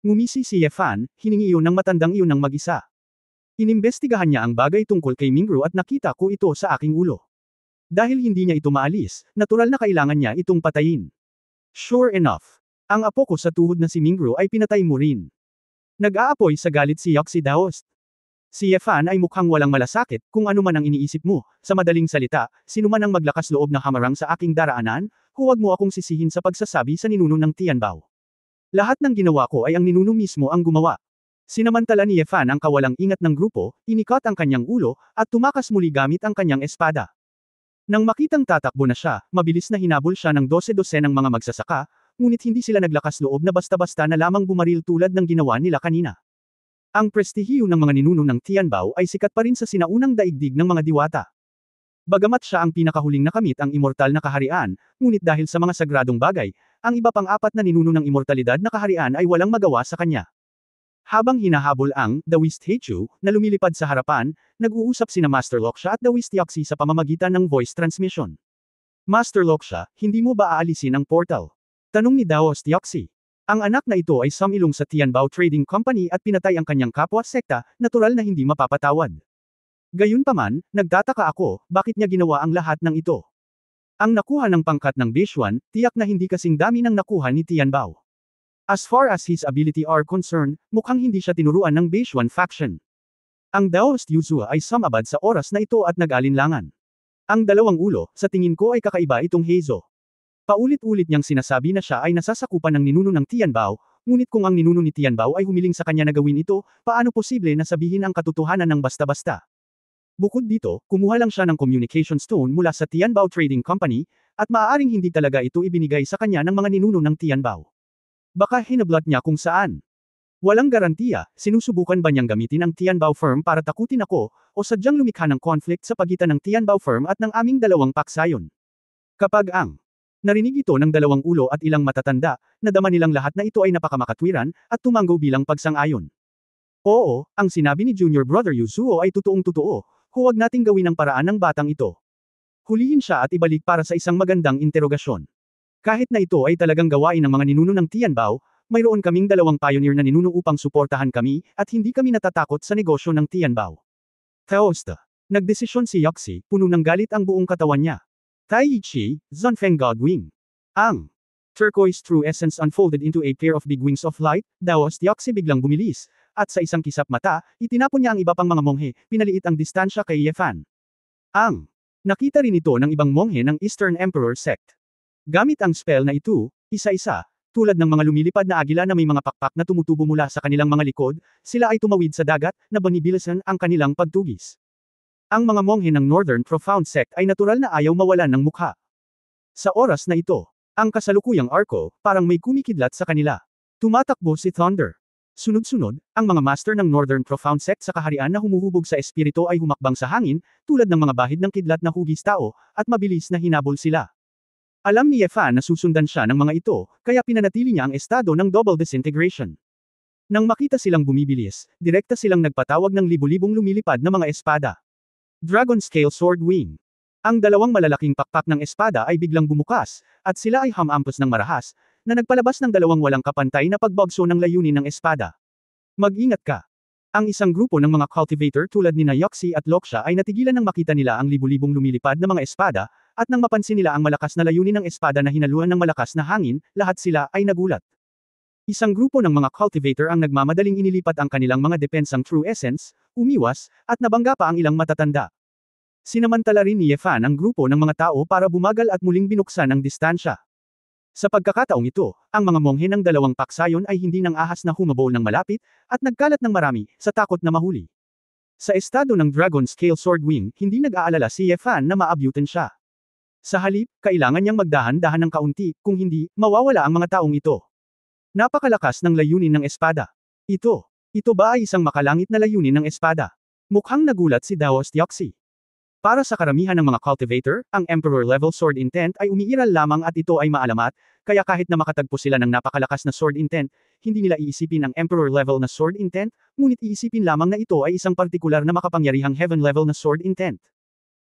Ngumisi si Yefan, hiningi iyon ng matandang iyon ng mag-isa. Inimbestigahan niya ang bagay tungkol kay Mingru at nakita ko ito sa aking ulo. Dahil hindi niya ito maalis, natural na kailangan niya itong patayin. Sure enough. Ang apo ko sa tuhod na si Mingru ay pinatay mo rin. Nag-aapoy sa galit si Yoxi Daost. Si Yefan ay mukhang walang malasakit, kung ano man ang iniisip mo. Sa madaling salita, sino man ang maglakas loob na hamarang sa aking daraanan, huwag mo akong sisihin sa pagsasabi sa ninuno ng Tianbao. Lahat ng ginawa ko ay ang ninuno mismo ang gumawa. Sinamantala ni Yefan ang kawalang ingat ng grupo, inikot ang kanyang ulo, at tumakas muli gamit ang kanyang espada. Nang makitang tatakbo na siya, mabilis na hinabol siya ng 12-12 ng mga magsasaka, ngunit hindi sila naglakas loob na basta-basta na lamang bumaril tulad ng ginawa nila kanina. Ang prestihiyo ng mga ninuno ng Tianbao ay sikat pa rin sa sinaunang daigdig ng mga diwata. Bagamat siya ang pinakahuling nakamit ang immortal na kaharian, ngunit dahil sa mga sagradong bagay, ang iba pang apat na ninuno ng immortalidad na kaharian ay walang magawa sa kanya. Habang hinahabol ang The Whist Heichu na lumilipad sa harapan, nag-uusap sina Master Loksha at The Whist Yoxi sa pamamagitan ng voice transmission. Master Loksha, hindi mo ba aalisin ang portal? Tanong ni Daost Yoxi. Ang anak na ito ay sumilong sa Tianbao Trading Company at pinatay ang kanyang kapwa sekta, natural na hindi mapapatawad. Gayunpaman, nagtataka ako, bakit niya ginawa ang lahat ng ito? Ang nakuha ng pangkat ng Beishuan, tiyak na hindi kasing dami ng nakuha ni Tianbao. As far as his ability are concerned, mukhang hindi siya tinuruan ng Beishuan faction. Ang Daoist Yuzua ay sumabad sa oras na ito at nag-alinlangan. Ang dalawang ulo, sa tingin ko ay kakaiba itong Heizo. Paulit-ulit niyang sinasabi na siya ay nasasakupan ng ninuno ng Tianbao, ngunit kung ang ninuno ni Tianbao ay humiling sa kanya na gawin ito, paano posible na sabihin ang katotohanan ng basta-basta? Bukod dito, kumuha lang siya ng communication stone mula sa Tianbao Trading Company, at maaaring hindi talaga ito ibinigay sa kanya ng mga ninuno ng Tianbao. Baka hinablot niya kung saan. Walang garantiya, sinusubukan ba niyang gamitin ang Tianbao firm para takutin ako, o sadyang lumikha ng conflict sa pagitan ng Tianbao firm at ng aming dalawang paksayon. Kapag ang narinig ito ng dalawang ulo at ilang matatanda, nadama nilang lahat na ito ay napakamakatwiran, at tumanggo bilang pagsang-ayon. Oo, ang sinabi ni Junior Brother Yuzuo ay totoong-totoo, huwag nating gawin ang paraan ng batang ito. Hulihin siya at ibalik para sa isang magandang interogasyon. Kahit na ito ay talagang gawain ng mga ninuno ng Tianbao, mayroon kaming dalawang pioneer na ninuno upang suportahan kami, at hindi kami natatakot sa negosyo ng Tianbao. Taosta. Nagdesisyon si Yoxi, puno ng galit ang buong katawan niya. Tai Chi, Zunfeng Godwing. Ang turquoise true essence unfolded into a pair of big wings of light, Daoist Yoxi biglang bumilis, at sa isang kisap mata, itinapon niya ang iba pang mga monghe, pinaliit ang distansya kay Yefan. Ang nakita rin ito ng ibang monghe ng Eastern Emperor Sect. Gamit ang spell na ito, isa-isa, tulad ng mga lumilipad na agila na may mga pakpak na tumutubo mula sa kanilang mga likod, sila ay tumawid sa dagat, na banibilisan ang kanilang pagtugis. Ang mga monghe ng Northern Profound Sect ay natural na ayaw mawalan ng mukha. Sa oras na ito, ang kasalukuyang arko, parang may kumikidlat sa kanila. Tumatakbo si Thunder. Sunod-sunod, ang mga master ng Northern Profound Sect sa kaharian na humuhubog sa espiritu ay humakbang sa hangin, tulad ng mga bahid ng kidlat na hugis tao, at mabilis na hinabol sila. Alam ni Yefan na susundan siya ng mga ito, kaya pinanatili niya ang estado ng double disintegration. Nang makita silang bumibilis, direkta silang nagpatawag ng libu-libong lumilipad na mga espada. Dragon Scale Sword Wing. Ang dalawang malalaking pakpak ng espada ay biglang bumukas, at sila ay hamampos ng marahas, na nagpalabas ng dalawang walang kapantay na pagbagso ng layunin ng espada. Mag-ingat ka. Ang isang grupo ng mga cultivator tulad ni Yoxi at Loksha ay natigilan nang makita nila ang libu-libong lumilipad na mga espada, at nang mapansin nila ang malakas na layunin ng espada na hinaluan ng malakas na hangin, lahat sila ay nagulat. Isang grupo ng mga cultivator ang nagmamadaling inilipat ang kanilang mga depensang true essence, umiwas, at nabangga pa ang ilang matatanda. Sinamantala rin ni Yefan ang grupo ng mga tao para bumagal at muling binuksan ang distansya. Sa pagkakataong ito, ang mga monghe ng dalawang paksayon ay hindi nang ahas na humabol ng malapit, at nagkalat ng marami, sa takot na mahuli. Sa estado ng Dragon Scale Sword Wing, hindi nag-aalala si Yefan na maabyutan siya. Sa halip, kailangan niyang magdahan-dahan ng kaunti, kung hindi, mawawala ang mga taong ito. Napakalakas ng layunin ng espada. Ito ba ay isang makalangit na layunin ng espada? Mukhang nagulat si Daoist Yoxi. Para sa karamihan ng mga cultivator, ang Emperor-level sword intent ay umiiral lamang at ito ay maalamat, kaya kahit na makatagpo sila ng napakalakas na sword intent, hindi nila iisipin ang Emperor-level na sword intent, ngunit iisipin lamang na ito ay isang partikular na makapangyarihang Heaven-level na sword intent.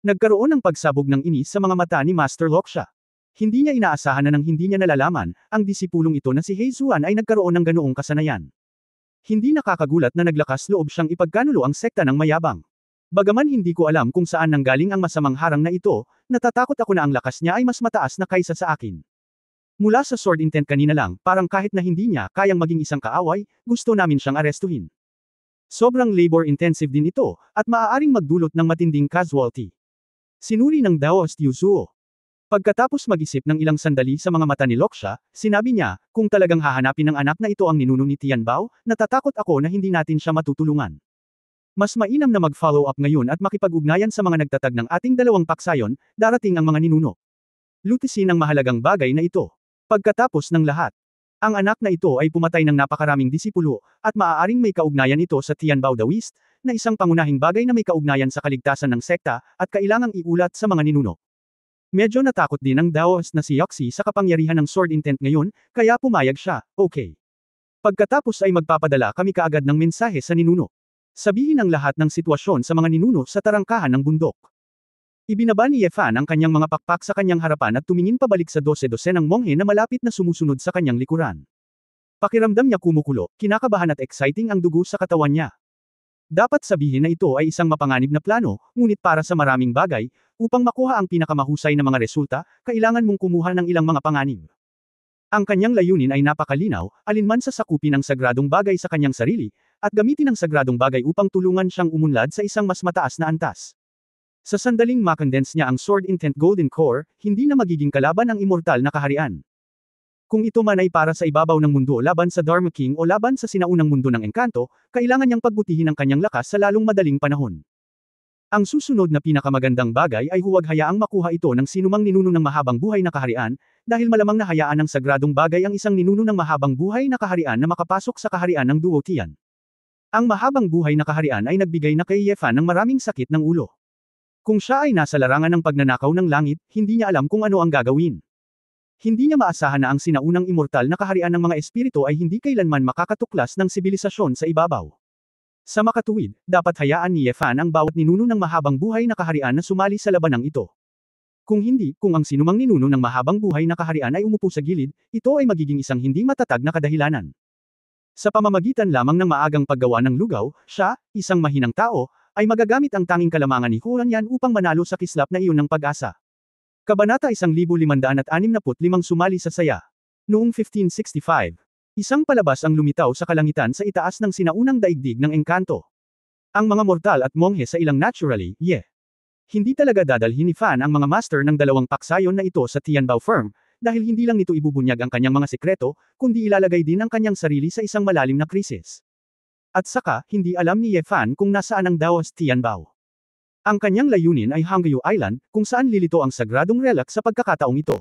Nagkaroon ng pagsabog ng inis sa mga mata ni Master Loksha. Hindi niya inaasahan na nang hindi niya nalalaman, ang disipulong ito na si Heizuan ay nagkaroon ng ganoong kasanayan. Hindi nakakagulat na naglakas loob siyang ipagkanulo ang sekta ng mayabang. Bagaman hindi ko alam kung saan nanggaling ang masamang harang na ito, natatakot ako na ang lakas niya ay mas mataas na kaysa sa akin. Mula sa sword intent kanina lang, parang kahit na hindi niya kayang maging isang kaaway, gusto namin siyang arestuhin. Sobrang labor-intensive din ito, at maaaring magdulot ng matinding casualty. Sinuri ng Daoist Yuzuo. Pagkatapos mag-isip ng ilang sandali sa mga mata ni Loksha, sinabi niya, kung talagang hahanapin ng anak na ito ang ninuno ni Tianbao, natatakot ako na hindi natin siya matutulungan. Mas mainam na mag-follow up ngayon at makipag-ugnayan sa mga nagtatag ng ating dalawang paksayon, darating ang mga ninuno. Lutisin ang mahalagang bagay na ito. Pagkatapos ng lahat, ang anak na ito ay pumatay ng napakaraming disipulo, at maaaring may kaugnayan ito sa Tianbao Daoist, na isang pangunahing bagay na may kaugnayan sa kaligtasan ng sekta, at kailangang iulat sa mga ninuno. Medyo natakot din ang Daoist na si Yoxi sa kapangyarihan ng sword intent ngayon, kaya pumayag siya, okay. Pagkatapos ay magpapadala kami kaagad ng mensahe sa ninuno. Sabihin ang lahat ng sitwasyon sa mga ninuno sa tarangkahan ng bundok. Ibinaba ni Yefan ang kanyang mga pakpak sa kanyang harapan at tumingin pabalik sa 12 ng monghe na malapit na sumusunod sa kanyang likuran. Pakiramdam niya kumukulo, kinakabahan at exciting ang dugo sa katawan niya. Dapat sabihin na ito ay isang mapanganib na plano, ngunit para sa maraming bagay, upang makuha ang pinakamahusay na mga resulta, kailangan mong kumuha ng ilang mga panganib. Ang kanyang layunin ay napakalinaw, alinman sa sakupin ang sagradong bagay sa kanyang sarili, at gamitin ang sagradong bagay upang tulungan siyang umunlad sa isang mas mataas na antas. Sa sandaling makondense niya ang Sword Intent Golden Core, hindi na magiging kalaban ang immortal na kaharian. Kung ito man ay para sa ibabaw ng mundo laban sa Dharma King o laban sa sinaunang mundo ng engkanto, kailangan niyang pagbutihin ang kanyang lakas sa lalong madaling panahon. Ang susunod na pinakamagandang bagay ay huwag hayaang makuha ito ng sinumang ninuno ng mahabang buhay na kaharian, dahil malamang na hayaan ng sagradong bagay ang isang ninuno ng mahabang buhay na kaharian na makapasok sa kaharian ng Duo Tian. Ang mahabang buhay na kaharian ay nagbigay na kay Yefan ng maraming sakit ng ulo. Kung siya ay nasa larangan ng pagnanakaw ng langit, hindi niya alam kung ano ang gagawin. Hindi niya maasahan na ang sinaunang immortal na kaharian ng mga espiritu ay hindi kailanman makakatuklas ng sibilisasyon sa ibabaw. Sa makatuwid, dapat hayaan ni Yefan ang bawat ninuno ng mahabang buhay na kaharian na sumali sa labanang ito. Kung hindi, kung ang sinumang ninuno ng mahabang buhay na kaharian ay umupo sa gilid, ito ay magiging isang hindi matatag na kadahilanan. Sa pamamagitan lamang ng maagang paggawa ng lugaw, siya, isang mahinang tao, ay magagamit ang tanging kalamangan ni Huan Yan upang manalo sa kislap na iyon ng pag-asa. Kabanata 1565 sumali sa saya. Noong 1565, isang palabas ang lumitaw sa kalangitan sa itaas ng sinaunang daigdig ng engkanto. Ang mga mortal at monghe sa ilang naturally, hindi talaga dadalhin ni Fan ang mga master ng dalawang paksayon na ito sa Tianbao firm, dahil hindi lang nito ibubunyag ang kanyang mga sekreto, kundi ilalagay din ang kanyang sarili sa isang malalim na krisis. At saka, hindi alam ni Yefan kung nasaan ang Daoist Tianbao. Ang kanyang layunin ay Hangzhou Island, kung saan lilito ang sagradong relic sa pagkakataong ito.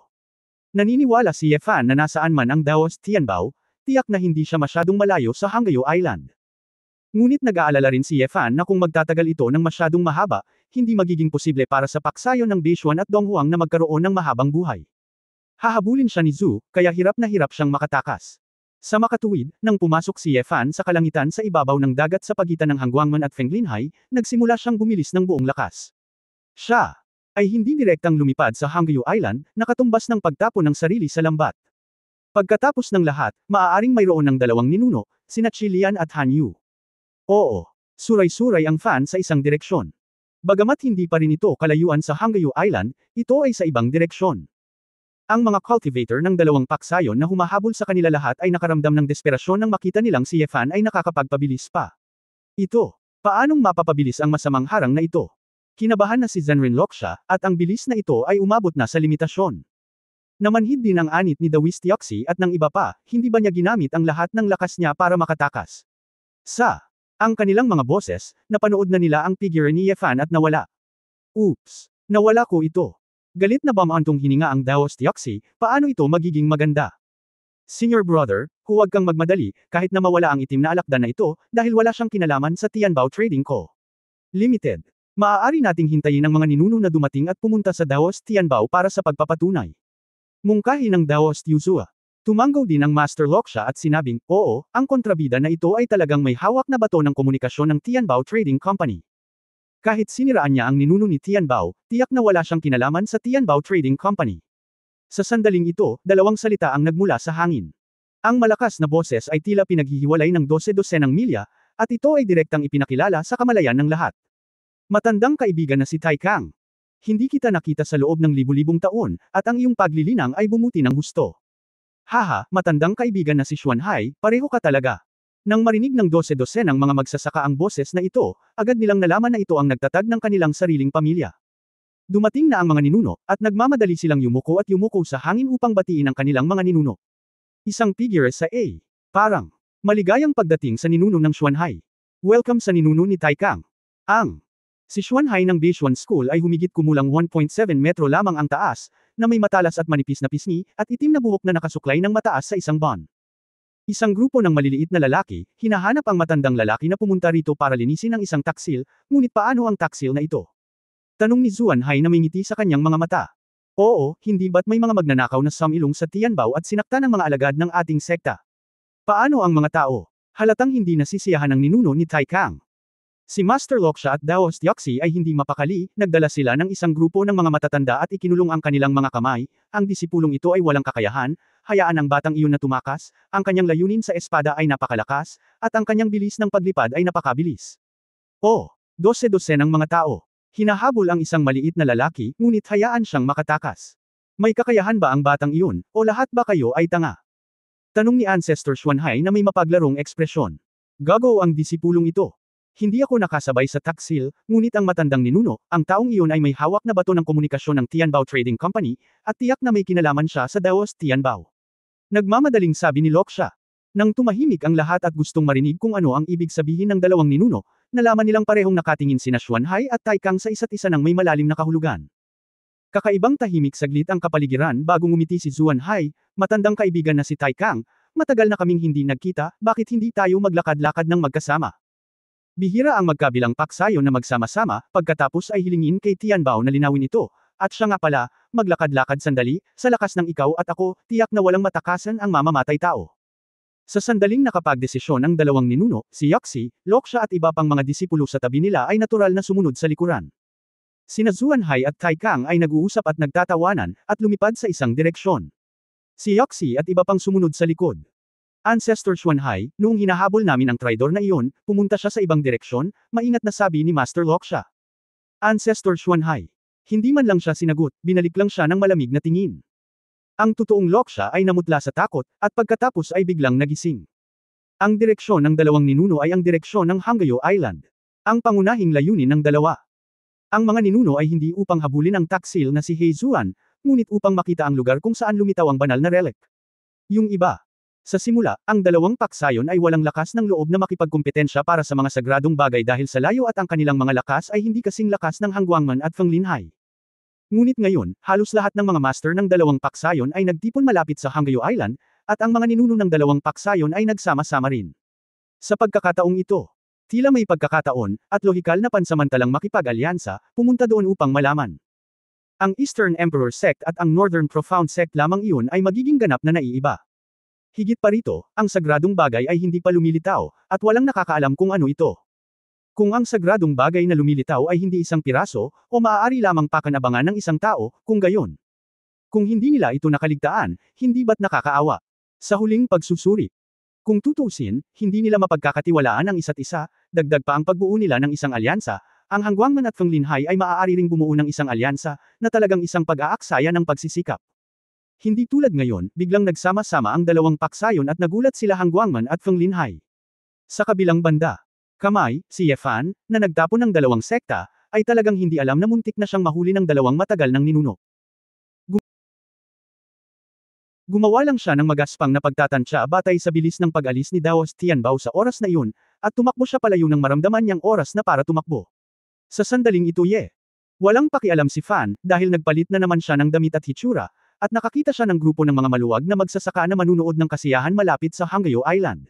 Naniniwala si Yefan na nasaan man ang Daoist Tianbao, tiyak na hindi siya masyadong malayo sa Hangzhou Island. Ngunit nag-aalala rin si Yefan na kung magtatagal ito ng masyadong mahaba, hindi magiging posible para sa paksayon ng Beishuan at Donghuang na magkaroon ng mahabang buhay. Hahabulin siya ni Zhu, kaya hirap na hirap siyang makatakas. Sa makatuwid, nang pumasok si Yefan sa kalangitan sa ibabaw ng dagat sa pagitan ng Hangguangman at Fenglinhai, nagsimula siyang bumilis ng buong lakas. Siya ay hindi direktang lumipad sa Hangzhou Island, nakatumbas ng pagtapon ng sarili sa lambat. Pagkatapos ng lahat, maaaring mayroon ng dalawang ninuno, sina Qi Lian at Han Yu. Oo, suray-suray ang Fan sa isang direksyon. Bagamat hindi pa rin ito kalayuan sa Hangzhou Island, ito ay sa ibang direksyon. Ang mga cultivator ng dalawang paksayon na humahabol sa kanila lahat ay nakaramdam ng desperasyon nang makita nilang si Yefan ay nakakapagpabilis pa. Ito, paanong mapapabilis ang masamang harang na ito? Kinabahan na si Zenrin Loksha, at ang bilis na ito ay umabot na sa limitasyon. Namanhid din ang anit ni Daoist Yoxi at ng iba pa, hindi ba niya ginamit ang lahat ng lakas niya para makatakas? Ang kanilang mga boses, napanood na nila ang figure ni Yefan at nawala. Oops! Nawala ko ito. Galit na bamantong hininga ang Daoist Yoxi, paano ito magiging maganda? Senior brother, huwag kang magmadali, kahit na mawala ang itim na alakdan na ito, dahil wala siyang kinalaman sa Tianbao Trading Co. Limited. Maaari nating hintayin ang mga ninuno na dumating at pumunta sa Daoist Tianbao para sa pagpapatunay. Mungkahi ng Daoist Yuzuo. Tumanggaw din ang Master Loksha at sinabing, oo, ang kontrabida na ito ay talagang may hawak na bato ng komunikasyon ng Tianbao Trading Company. Kahit siniraan niya ang ninuno ni Tianbao, tiyak na wala siyang kinalaman sa Tianbao Trading Company. Sa sandaling ito, dalawang salita ang nagmula sa hangin. Ang malakas na boses ay tila pinaghihiwalay ng 12 ng milya, at ito ay direktang ipinakilala sa kamalayan ng lahat. Matandang kaibigan na si Tai Kang. Hindi kita nakita sa loob ng libu-libong taon, at ang iyong paglilinang ay bumuti ng husto. Haha, matandang kaibigan na si Xuanhai, pareho ka talaga. Nang marinig ng dose-dosenang mga magsasaka ang boses na ito, agad nilang nalaman na ito ang nagtatag ng kanilang sariling pamilya. Dumating na ang mga ninuno, at nagmamadali silang yumuko at yumuko sa hangin upang batiin ang kanilang mga ninuno. Isang figure sa A. Parang, maligayang pagdating sa ninuno ng Xuanhai. Welcome sa ninuno ni Taikang. Si Xuanhai ng Beishuan School ay humigit kumulang 1.7 metro lamang ang taas, na may matalas at manipis na pisngi, at itim na buhok na nakasuklay ng mataas sa isang ban. Isang grupo ng maliliit na lalaki, hinahanap ang matandang lalaki na pumunta rito para linisin ang isang taksil, ngunit paano ang taksil na ito? Tanong ni Xuanhai na may ngiti sa kanyang mga mata. Oo, hindi ba't may mga magnanakaw na samilong sa Tianbao at sinakta ng mga alagad ng ating sekta? Paano ang mga tao? Halatang hindi nasisiyahan ng ninuno ni Taikang. Si Master Loksha at Daos Tioxi ay hindi mapakali, nagdala sila ng isang grupo ng mga matatanda at ikinulong ang kanilang mga kamay, ang disipulong ito ay walang kakayahan, hayaan ang batang iyon na tumakas, ang kanyang layunin sa espada ay napakalakas, at ang kanyang bilis ng paglipad ay napakabilis. Oh, dose-dose ng mga tao. Hinahabol ang isang maliit na lalaki, ngunit hayaan siyang makatakas. May kakayahan ba ang batang iyon, o lahat ba kayo ay tanga? Tanong ni Ancestor Xuanhai na may mapaglarong ekspresyon. Gago ang disipulong ito. Hindi ako nakasabay sa taksil, ngunit ang matandang ninuno, ang taong iyon ay may hawak na bato ng komunikasyon ng Tianbao Trading Company, at tiyak na may kinalaman siya sa Daos Tianbao. Nagmamadaling sabi ni Loksha. Nang tumahimik ang lahat at gustong marinig kung ano ang ibig sabihin ng dalawang ninuno, nalaman nilang parehong nakatingin sina Xuanhai at Taikang sa isa't isa ng may malalim na kahulugan. Kakaibang tahimik saglit ang kapaligiran bago ngumiti si Xuanhai, matandang kaibigan na si Taikang, matagal na kaming hindi nagkita, bakit hindi tayo maglakad-lakad ng magkasama? Bihira ang magkabilang paksayon na magsama-sama, pagkatapos ay hilingin kay Tianbao na linawin ito, at siya nga pala, maglakad-lakad sandali, sa lakas ng ikaw at ako, tiyak na walang matakasan ang mamamatay tao. Sa sandaling nakapagdesisyon ang dalawang ninuno, si Yoxi, Loksha at iba pang mga disipulo sa tabi nila ay natural na sumunod sa likuran. Sina Xuanhai at Taikang ay nag-uusap at nagtatawanan, at lumipad sa isang direksyon. Si Yoxi at iba pang sumunod sa likod. Ancestor Xuanhai, noong hinahabol namin ang traidor na iyon, pumunta siya sa ibang direksyon, maingat na sabi ni Master Loksha. Ancestor Xuanhai. Hindi man lang siya sinagot, binalik lang siya ng malamig na tingin. Ang totoong Loksha ay namutla sa takot, at pagkatapos ay biglang nagising. Ang direksyon ng dalawang ninuno ay ang direksyon ng Hanggayo Island. Ang pangunahing layunin ng dalawa. Ang mga ninuno ay hindi upang habulin ang taksil na si Heizuan, ngunit upang makita ang lugar kung saan lumitaw ang banal na relic. Yung iba. Sa simula, ang dalawang paksayon ay walang lakas ng loob na makipagkumpetensya para sa mga sagradong bagay dahil sa layo at ang kanilang mga lakas ay hindi kasing lakas ng Hangguangman at Fenglinhai. Ngunit ngayon, halos lahat ng mga master ng dalawang paksayon ay nagtipon malapit sa Hanggayo Island, at ang mga ninuno ng dalawang paksayon ay nagsama-sama rin. Sa pagkakataong ito, tila may pagkakataon, at lohikal na pansamantalang makipag-alyansa, pumunta doon upang malaman. Ang Eastern Emperor Sect at ang Northern Profound Sect lamang iyon ay magiging ganap na naiiba. Higit pa rito, ang sagradong bagay ay hindi pa lumilitaw, at walang nakakaalam kung ano ito. Kung ang sagradong bagay na lumilitaw ay hindi isang piraso, o maaari lamang pakanabangan ng isang tao, kung gayon. Kung hindi nila ito nakaligtaan, hindi ba't nakakaawa? Sa huling pagsusuri. Kung tutuusin, hindi nila mapagkakatiwalaan ang isa't isa, dagdag pa ang pagbuo nila ng isang alyansa, ang Hangguangman at Fenglinhai ay maaari ring bumuo ng isang alyansa, na talagang isang pag-aaksaya ng pagsisikap. Hindi tulad ngayon, biglang nagsama-sama ang dalawang paksayon at nagulat sila Hangguangman at Fenglinhai. Sa kabilang banda, Kamay, si Yefan, na nagtapon ng dalawang sekta, ay talagang hindi alam na muntik na siyang mahuli ng dalawang matagal ng ninuno. Gumawa lang siya ng magaspang na pagtatansya batay sa bilis ng pag-alis ni Daos Tianbao sa oras na iyon, at tumakbo siya palayo ng maramdaman niyang oras na para tumakbo. Sa sandaling ito walang pakialam si Fan, dahil nagpalit na naman siya ng damit at hitsura, at nakakita siya ng grupo ng mga maluwag na magsasaka na manunood ng kasiyahan malapit sa Hanggayo Island.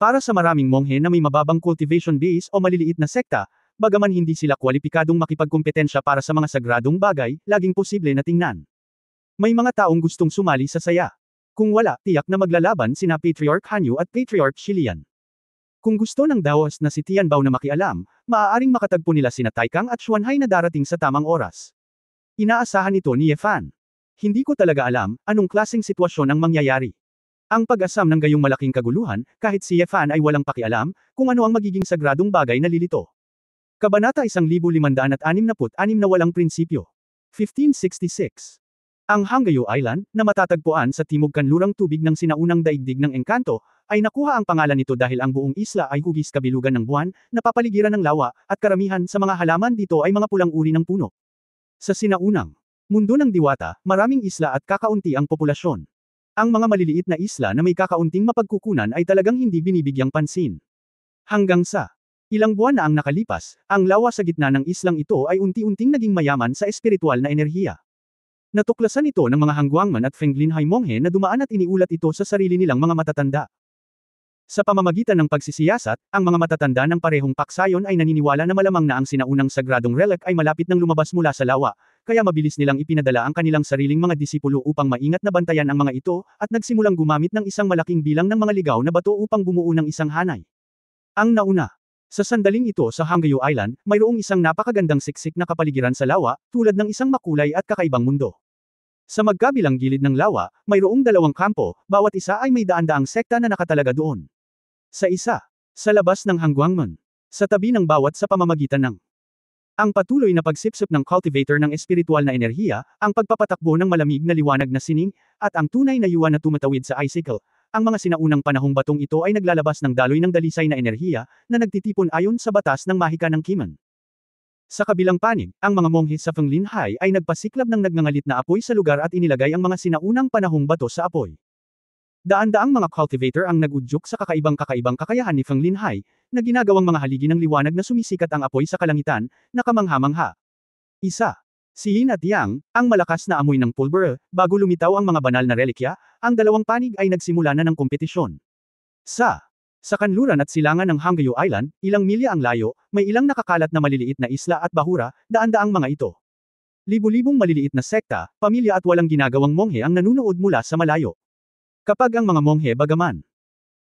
Para sa maraming monghe na may mababang cultivation base o maliliit na sekta, bagaman hindi sila kwalipikadong makipagkumpetensya para sa mga sagradong bagay, laging posible na tingnan. May mga taong gustong sumali sa saya. Kung wala, tiyak na maglalaban sina Patriarch Hanyu at Patriarch Shilian. Kung gusto ng Daos na si Tianbao na makialam, maaaring makatagpo nila sina Taikang at Xuanhai na darating sa tamang oras. Inaasahan ito ni Yefan. Hindi ko talaga alam, anong klaseng sitwasyon ang mangyayari. Ang pag-asam ng gayong malaking kaguluhan, kahit si Yefan ay walang pakialam, kung ano ang magiging sagradong bagay na lilito. Kabanata 1566 na walang prinsipyo. 1566. Ang Hanggayo Island, na matatagpuan sa timog kanlurang tubig ng sinaunang daigdig ng Engkanto, ay nakuha ang pangalan nito dahil ang buong isla ay hugis kabilugan ng buwan, napapaligiran ng lawa, at karamihan sa mga halaman dito ay mga pulang uri ng puno. Sa sinaunang mundo ng Diwata, maraming isla at kakaunti ang populasyon. Ang mga maliliit na isla na may kakaunting mapagkukunan ay talagang hindi binibigyang pansin. Hanggang sa ilang buwan na ang nakalipas, ang lawa sa gitna ng islang ito ay unti-unting naging mayaman sa espiritual na enerhiya. Natuklasan ito ng mga Hangguangman at Fenglinhai monghe na dumaan at iniulat ito sa sarili nilang mga matatanda. Sa pamamagitan ng pagsisiyasat, ang mga matatanda ng parehong paksayon ay naniniwala na malamang na ang sinaunang sagradong relic ay malapit nang lumabas mula sa lawa, kaya mabilis nilang ipinadala ang kanilang sariling mga disipulo upang maingat na bantayan ang mga ito, at nagsimulang gumamit ng isang malaking bilang ng mga ligaw na bato upang bumuo ng isang hanay. Ang nauna. Sa sandaling ito sa Hanggayo Island, mayroong isang napakagandang siksik na kapaligiran sa lawa, tulad ng isang makulay at kakaibang mundo. Sa magkabilang gilid ng lawa, mayroong dalawang kampo, bawat isa ay may daan-daang sekta na nakatalaga doon. Sa isa, sa labas ng Hangguangman. Sa tabi ng bawat sa pamamagitan ng ang patuloy na pagsipsip ng cultivator ng espiritual na enerhiya, ang pagpapatakbo ng malamig na liwanag na sining, at ang tunay na yuwa na tumatawid sa icicle. Ang mga sinaunang panahong batong ito ay naglalabas ng daloy ng dalisay na enerhiya, na nagtitipon ayon sa batas ng mahika ng Kiman. Sa kabilang panig, ang mga monghe sa Fenglinhai ay nagpasiklab ng nagngangalit na apoy sa lugar at inilagay ang mga sinaunang panahong bato sa apoy. Daan-daang mga cultivator ang nag-udyok sa kakaibang kakayahan ni Fenglinhai, na ginagawang mga haligi ng liwanag na sumisikat ang apoy sa kalangitan, na kamangha-mangha. Isa. Si Yin at Yang, ang malakas na amoy ng pulbura, bago lumitaw ang mga banal na relikya, ang dalawang panig ay nagsimula na ng kompetisyon. Sa kanluran at silangan ng Hanggayo Island, ilang milya ang layo, may ilang nakakalat na maliliit na isla at bahura, daan-daang mga ito. Libu-libong maliliit na sekta, pamilya at walang ginagawang monghe ang nanunood mula sa malayo. Kapag ang mga monghe bagaman,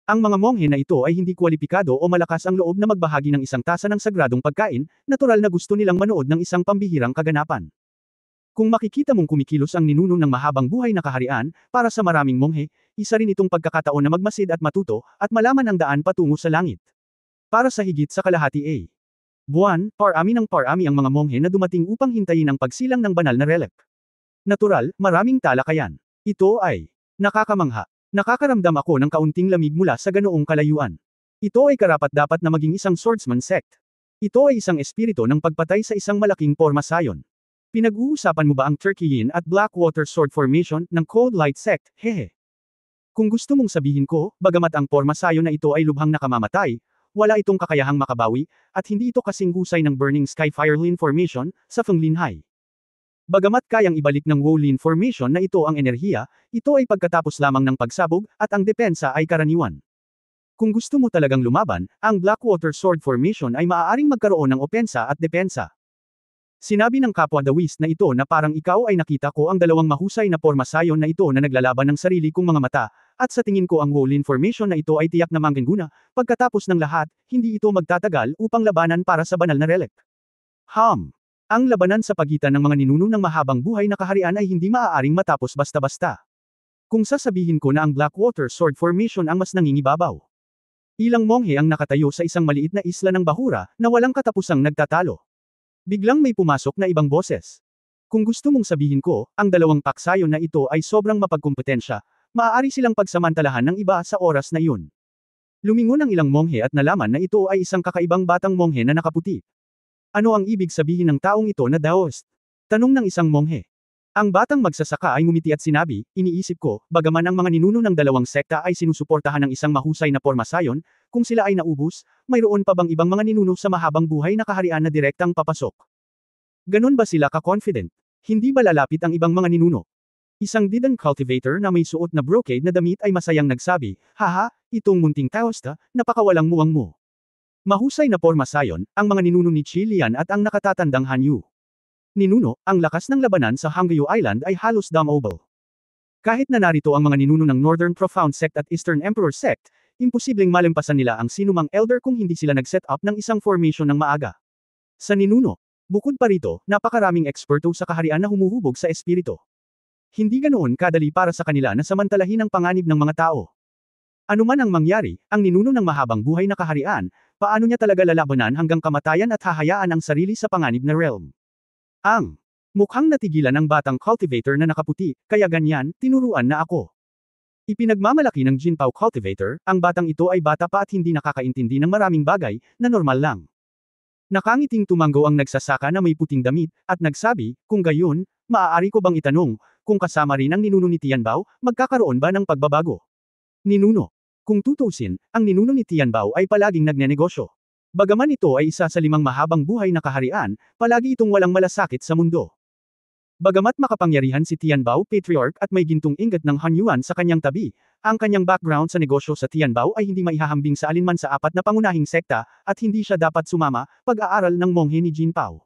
ang mga monghe na ito ay hindi kwalipikado o malakas ang loob na magbahagi ng isang tasa ng sagradong pagkain, natural na gusto nilang manood ng isang pambihirang kaganapan. Kung makikita mong kumikilos ang ninuno ng mahabang buhay na kaharian, para sa maraming monghe, isa rin itong pagkakataon na magmasid at matuto, at malaman ang daan patungo sa langit. Para sa higit sa kalahati buwan, parami ng parami ang mga monghe na dumating upang hintayin ang pagsilang ng banal na relic. Natural, maraming talakayan. Ito ay nakakamangha. Nakakaramdam ako ng kaunting lamig mula sa ganoong kalayuan. Ito ay karapat-dapat na maging isang swordsman sect. Ito ay isang espiritu ng pagpatay sa isang malaking pormasayon. Pinag-uusapan mo ba ang Turkiyin at Blackwater Sword Formation ng Cold Light Sect, hehe? Kung gusto mong sabihin ko, bagamat ang pormasayon na ito ay lubhang nakamamatay, wala itong kakayahang makabawi, at hindi ito kasing husay ng Burning Sky Firelin Formation, sa Fenglinhai. Bagamat kayang ibalik ng Wolin Formation na ito ang enerhiya, ito ay pagkatapos lamang ng pagsabog, at ang depensa ay karaniwan. Kung gusto mo talagang lumaban, ang Blackwater Sword Formation ay maaaring magkaroon ng opensa at depensa. Sinabi ng kapwa Dawis na ito na parang ikaw ay nakita ko ang dalawang mahusay na pormasayon na ito na naglalaban ng sarili kong mga mata, at sa tingin ko ang Wolin Formation na ito ay tiyak na manggaguna, pagkatapos ng lahat, hindi ito magtatagal upang labanan para sa banal na relic. Ang labanan sa pagitan ng mga ninuno ng mahabang buhay na kaharian ay hindi maaaring matapos basta-basta. Kung sasabihin ko na ang Blackwater Sword Formation ang mas nangingibabaw. Ilang monghe ang nakatayo sa isang maliit na isla ng bahura, na walang katapusang nagtatalo. Biglang may pumasok na ibang boses. Kung gusto mong sabihin ko, ang dalawang paksayon na ito ay sobrang mapagkumpetensya, maaari silang pagsamantalahan ng iba sa oras na iyon. Lumingon ang ilang monghe at nalaman na ito ay isang kakaibang batang monghe na nakaputi. Ano ang ibig sabihin ng taong ito na Daoist? Tanong ng isang monghe. Ang batang magsasaka ay ngumiti at sinabi, iniisip ko, bagaman ang mga ninuno ng dalawang sekta ay sinusuportahan ng isang mahusay na pormasayon, kung sila ay naubos, mayroon pa bang ibang mga ninuno sa mahabang buhay na kaharian na direktang papasok? Ganon ba sila ka-confident? Hindi ba lalapit ang ibang mga ninuno? Isang didang cultivator na may suot na brocade na damit ay masayang nagsabi, haha, itong munting Taoista, napakawalang muwang mo. Mahusay na pormasayon, ang mga ninuno ni Qi Lian at ang nakatatandang Han Yu. Ninuno, ang lakas ng labanan sa Hanggayo Island ay halos damobile. Kahit na narito ang mga ninuno ng Northern Profound Sect at Eastern Emperor Sect, imposibleng malimpasan nila ang sinumang elder kung hindi sila nag-set up ng isang formation ng maaga. Sa ninuno, bukod pa rito, napakaraming eksperto sa kaharian na humuhubog sa espiritu. Hindi ganoon kadali para sa kanila na samantalahin ang panganib ng mga tao. Ano man ang mangyari, ang ninuno ng mahabang buhay na kaharian, paano niya talaga lalabanan hanggang kamatayan at hahayaan ang sarili sa panganib na realm? Ang Mukhang natigilan ang batang cultivator na nakaputi, kaya ganyan, tinuruan na ako. Ipinagmamalaki ng Jinpao cultivator, ang batang ito ay bata pa at hindi nakakaintindi ng maraming bagay, na normal lang. Nakangiting tumango ang nagsasaka na may puting damit, at nagsabi, kung gayon, maaari ko bang itanong, kung kasama rin ang ninuno ni Tianbao, magkakaroon ba ng pagbabago? Ninuno. Kung tutuusin, ang ninuno ni Tianbao ay palaging nagnenegosyo. Bagaman ito ay isa sa 5 mahabang buhay na kaharian, palagi itong walang malasakit sa mundo. Bagamat makapangyarihan si Tianbao Patriarch at may gintong ingat ng Han Yuan sa kanyang tabi, ang kanyang background sa negosyo sa Tianbao ay hindi maihahambing sa alinman sa 4 na pangunahing sekta, at hindi siya dapat sumama, pag-aaral ng monghe ni Jinpao.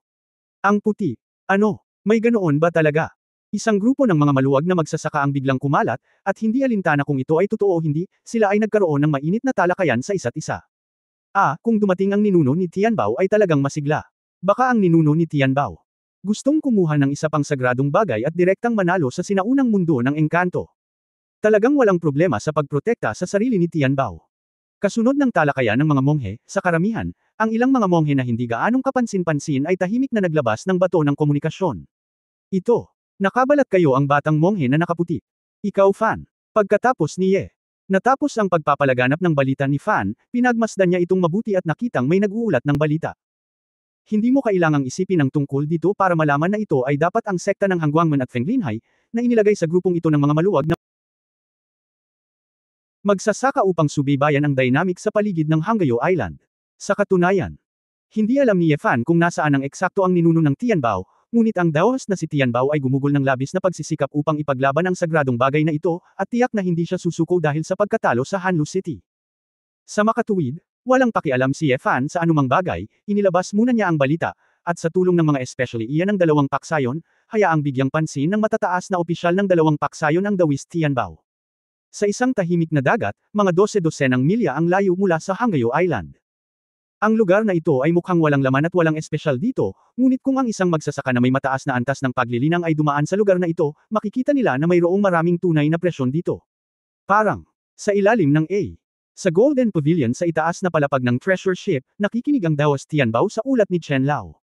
Ang puti. Ano? May ganoon ba talaga? Isang grupo ng mga maluwag na magsasaka ang biglang kumalat, at hindi alintana kung ito ay totoo o hindi, sila ay nagkaroon ng mainit na talakayan sa isa't isa. Kung dumating ang ninuno ni Tianbao ay talagang masigla. Baka ang ninuno ni Tianbao gustong kumuha ng isa pang sagradong bagay at direktang manalo sa sinaunang mundo ng engkanto. Talagang walang problema sa pagprotekta sa sarili ni Tianbao. Kasunod ng talakayan ng mga monghe, sa karamihan, ang ilang mga monghe na hindi gaanong kapansin-pansin ay tahimik na naglabas ng bato ng komunikasyon. Ito. Nakabalat kayo ang batang monghe na nakaputi. Ikaw Fan. Pagkatapos ni Ye. Natapos ang pagpapalaganap ng balita ni Fan, pinagmasdan niya itong mabuti at nakitang may nag-uulat ng balita. Hindi mo kailangang isipin ang tungkol dito para malaman na ito ay dapat ang sekta ng Hangguangmen at Fenglinhai, na inilagay sa grupong ito ng mga maluwag na magsasaka upang subaybayan ang dynamic sa paligid ng Hanggayo Island. Sa katunayan, hindi alam ni Ye Fan kung nasaan ang eksakto ang ninuno ng Tianbao, ngunit ang daos na si Tianbao ay gumugol ng labis na pagsisikap upang ipaglaban ang sagradong bagay na ito, at tiyak na hindi siya susuko dahil sa pagkatalo sa Hanlu City. Sa makatuwid, walang pakialam si Ye Fan sa anumang bagay, inilabas muna niya ang balita, at sa tulong ng mga especially iyan ng 2 paksayon, hayaang bigyang pansin ng matataas na opisyal ng 2 paksayon ang Dawis Tianbao. Sa isang tahimik na dagat, mga 12-dosenang milya ang layo mula sa Hanggayo Island. Ang lugar na ito ay mukhang walang laman at walang espesyal dito, ngunit kung ang isang magsasaka na may mataas na antas ng paglilinang ay dumaan sa lugar na ito, makikita nila na mayroong maraming tunay na presyon dito. Parang, sa ilalim ng A. Sa Golden Pavilion sa itaas na palapag ng treasure ship, nakikinig ang Daos Tianbao sa ulat ni Chen Lao.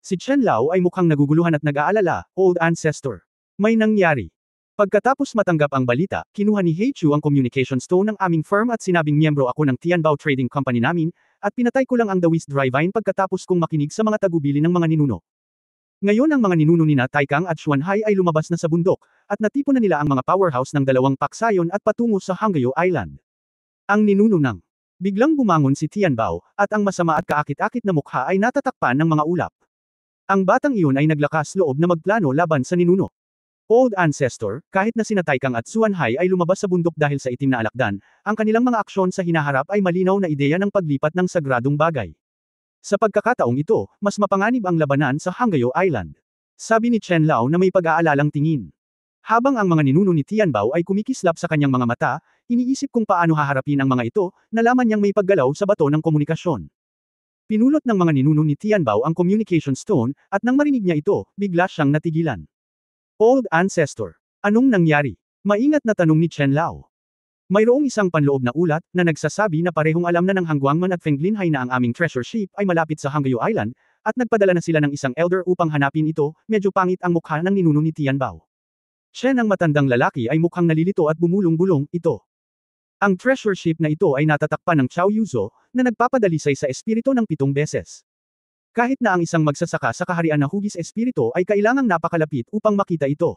Si Chen Lao ay mukhang naguguluhan at nag-aalala, Old Ancestor. May nangyari. Pagkatapos matanggap ang balita, kinuha ni He Chu ang communication stone ng aming firm at sinabing miyembro ako ng Tianbao Trading Company namin, at pinatay ko lang ang Dawis Drivine pagkatapos kong makinig sa mga tagubili ng mga ninuno. Ngayon ang mga ninuno nina Taikang at Xuanhai ay lumabas na sa bundok, at natipon na nila ang mga powerhouse ng 2 paksayon at patungo sa Hanggayo Island. Ang ninuno ng biglang bumangon si Tianbao, at ang masama at kaakit-akit na mukha ay natatakpan ng mga ulap. Ang batang iyon ay naglakas loob na magplano laban sa ninuno. Old Ancestor, kahit na sina Taikang at Xuanhai ay lumabas sa bundok dahil sa itim na alakdan, ang kanilang mga aksyon sa hinaharap ay malinaw na ideya ng paglipat ng sagradong bagay. Sa pagkakataong ito, mas mapanganib ang labanan sa Hanggayo Island. Sabi ni Chen Lao na may pag-aalalang tingin. Habang ang mga ninuno ni Tianbao ay kumikislap sa kanyang mga mata, iniisip kung paano haharapin ang mga ito, nalaman niyang may paggalaw sa bato ng komunikasyon. Pinulot ng mga ninuno ni Tianbao ang communication stone, at nang marinig niya ito, bigla siyang natigilan. Old Ancestor. Anong nangyari? Maingat na tanong ni Chen Lao. Mayroong isang panloob na ulat, na nagsasabi na parehong alam na ng Hangguangmen at Fenglinhai na ang aming treasure ship ay malapit sa Hanggayo Island, at nagpadala na sila ng isang elder upang hanapin ito, medyo pangit ang mukha ng ninuno ni Tianbao. Chen ang matandang lalaki ay mukhang nalilito at bumulong-bulong, ito. Ang treasure ship na ito ay natatakpan ng Chow Yuzo, na nagpapadalisay sa espiritu ng 7 beses. Kahit na ang isang magsasaka sa kaharian na hugis espiritu ay kailangang napakalapit upang makita ito.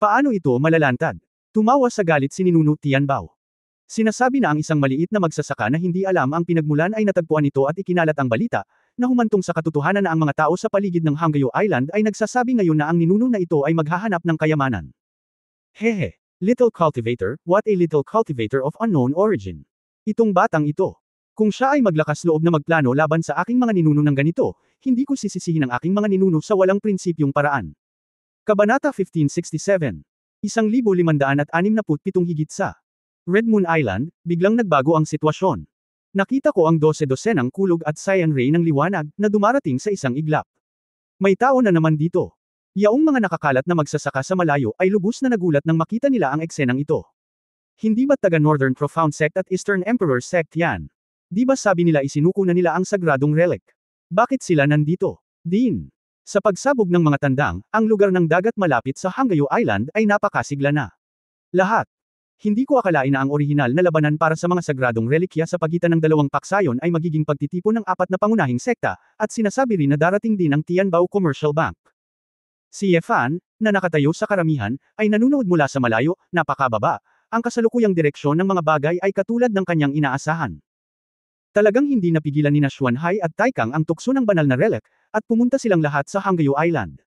Paano ito malalantad? Tumawa sa galit si Ninuno Tianbao. Sinasabi na ang isang maliit na magsasaka na hindi alam ang pinagmulan ay natagpuan ito at ikinalat ang balita, na humantong sa katotohanan na ang mga tao sa paligid ng Hanggayo Island ay nagsasabi ngayon na ang ninuno na ito ay maghahanap ng kayamanan. Hehe. Little cultivator, what a little cultivator of unknown origin. Itong batang ito. Kung siya ay maglakas loob na magplano laban sa aking mga ninuno ng ganito, hindi ko sisisihin ang aking mga ninuno sa walang prinsipyong paraan. Kabanata 1567. 1567 higit sa Red Moon Island, biglang nagbago ang sitwasyon. Nakita ko ang 12-dosenang kulog at cyan ray ng liwanag, na dumarating sa isang iglap. May tao na naman dito. Yaong mga nakakalat na magsasaka sa malayo ay lubos na nagulat nang makita nila ang eksenang ito. Hindi ba't taga Northern Profound Sect at Eastern Emperor Sect yan? Di ba sabi nila isinuko na nila ang sagradong relic? Bakit sila nandito? Din. Sa pagsabog ng mga tandang, ang lugar ng dagat malapit sa Hanggayo Island ay napakasigla na. Lahat. Hindi ko akalain na ang orihinal na labanan para sa mga sagradong relikya sa pagitan ng dalawang paksayon ay magiging pagtitipon ng apat na pangunahing sekta, at sinasabi rin na darating din ang Tianbao Commercial Bank. Si Yefan, na nakatayo sa karamihan, ay nanunood mula sa malayo, napakababa. Ang kasalukuyang direksyon ng mga bagay ay katulad ng kanyang inaasahan. Talagang hindi napigilan ni Xuanhai at Taikang ang tukso ng banal na relic, at pumunta silang lahat sa Hanggayo Island.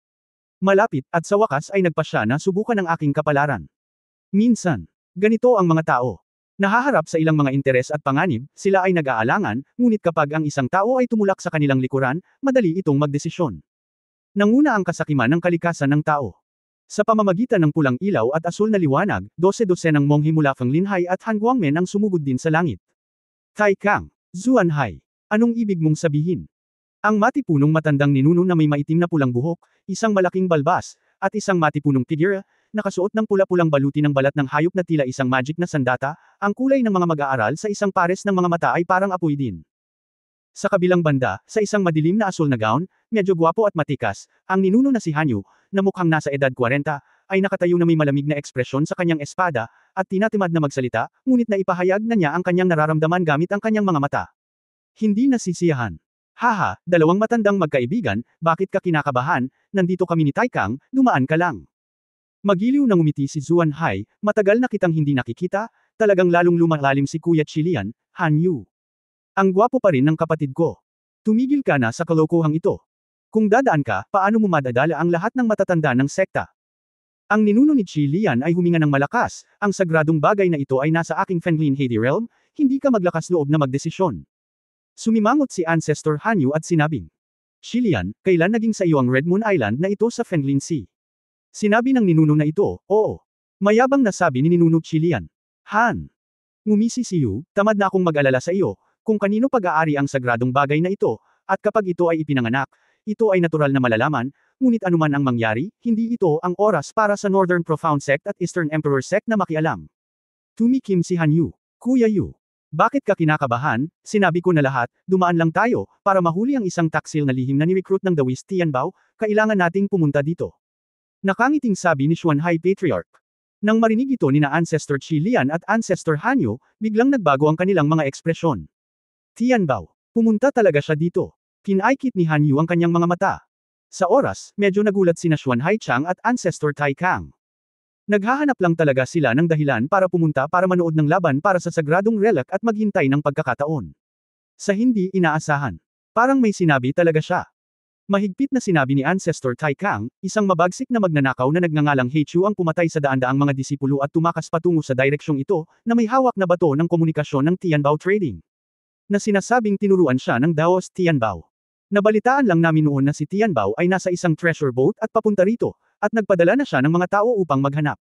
Malapit, at sa wakas ay nagpasya na subukan ang aking kapalaran. Minsan, ganito ang mga tao. Nahaharap sa ilang mga interes at panganib, sila ay nag-aalangan, ngunit kapag ang isang tao ay tumulak sa kanilang likuran, madali itong magdesisyon. Nanguna ang kasakiman ng kalikasan ng tao. Sa pamamagitan ng pulang ilaw at asul na liwanag, 12-12 ng monghe mula Fanlinhai at Han Guangmen ang sumugod din sa langit. Taikang, Xuanhai, anong ibig mong sabihin? Ang matipunong matandang ninuno na may maitim na pulang buhok, isang malaking balbas, at isang matipunong figure, nakasuot ng pula-pulang baluti ng balat ng hayop na tila isang magic na sandata, ang kulay ng mga mag-aaral sa isang pares ng mga mata ay parang apoy din. Sa kabilang banda, sa isang madilim na asul na gown, medyo gwapo at matikas, ang ninuno na si Hanyu, na mukhang nasa edad 40, ay nakatayo na may malamig na ekspresyon sa kanyang espada, at tinatimad na magsalita, ngunit naipahayag na niya ang kanyang nararamdaman gamit ang kanyang mga mata. Hindi nasisiyahan. Haha, dalawang matandang magkaibigan, bakit ka kinakabahan? Nandito kami ni Taikang, dumaan ka lang. Magiliw na ngumiti si Xuanhai, matagal na kitang hindi nakikita, talagang lalong lumalalim si Kuya Chilian, Hanyu. Ang gwapo pa rin ng kapatid ko. Tumigil ka na sa kalokohang ito. Kung dadaan ka, paano mo madadala ang lahat ng matatanda ng sekta? Ang ninuno ni Chilian ay huminga ng malakas, ang sagradong bagay na ito ay nasa aking Fenglin Heidi Realm, hindi ka maglakas loob na magdesisyon. Sumimangot si Ancestor Hanyu at sinabing, Chilian, kailan naging sa iyo ang Red Moon Island na ito sa Fenglin Sea? Sinabi ng ninuno na ito, oo. Mayabang na sabi ni ninuno Chilian. Han. Ngumisi si Yu, tamad na akong mag-alala sa iyo, kung kanino pag-aari ang sagradong bagay na ito, at kapag ito ay ipinanganak, ito ay natural na malalaman, ngunit anuman ang mangyari, hindi ito ang oras para sa Northern Profound Sect at Eastern Emperor Sect na makialam. Tumikim si Hanyu. Kuya Yu. Bakit ka kinakabahan? Sinabi ko na lahat, dumaan lang tayo, para mahuli ang isang taksil na lihim na ni-recruit ng Dawis Tianbao, kailangan nating pumunta dito. Nakangiting sabi ni Xuanhai Patriarch. Nang marinig ito ni na Ancestor Chilian at Ancestor Hanyu, biglang nagbago ang kanilang mga ekspresyon. Tianbao. Pumunta talaga siya dito. Kinaikit ni Hanyu ang kanyang mga mata. Sa oras, medyo nagulat sina Xuanhai Chang at Ancestor Taikang. Naghahanap lang talaga sila ng dahilan para pumunta para manood ng laban para sa sagradong relic at maghintay ng pagkakataon. Sa hindi inaasahan. Parang may sinabi talaga siya. Mahigpit na sinabi ni Ancestor Taikang, isang mabagsik na magnanakaw na nagngangalang Heichu ang pumatay sa daan-daang mga disipulo at tumakas patungo sa direksyong ito, na may hawak na bato ng komunikasyon ng Tianbao Trading. Na sinasabing tinuruan siya ng Daos Tianbao. Nabalitaan lang namin noon na si Tianbao ay nasa isang treasure boat at papunta rito, at nagpadala na siya ng mga tao upang maghanap.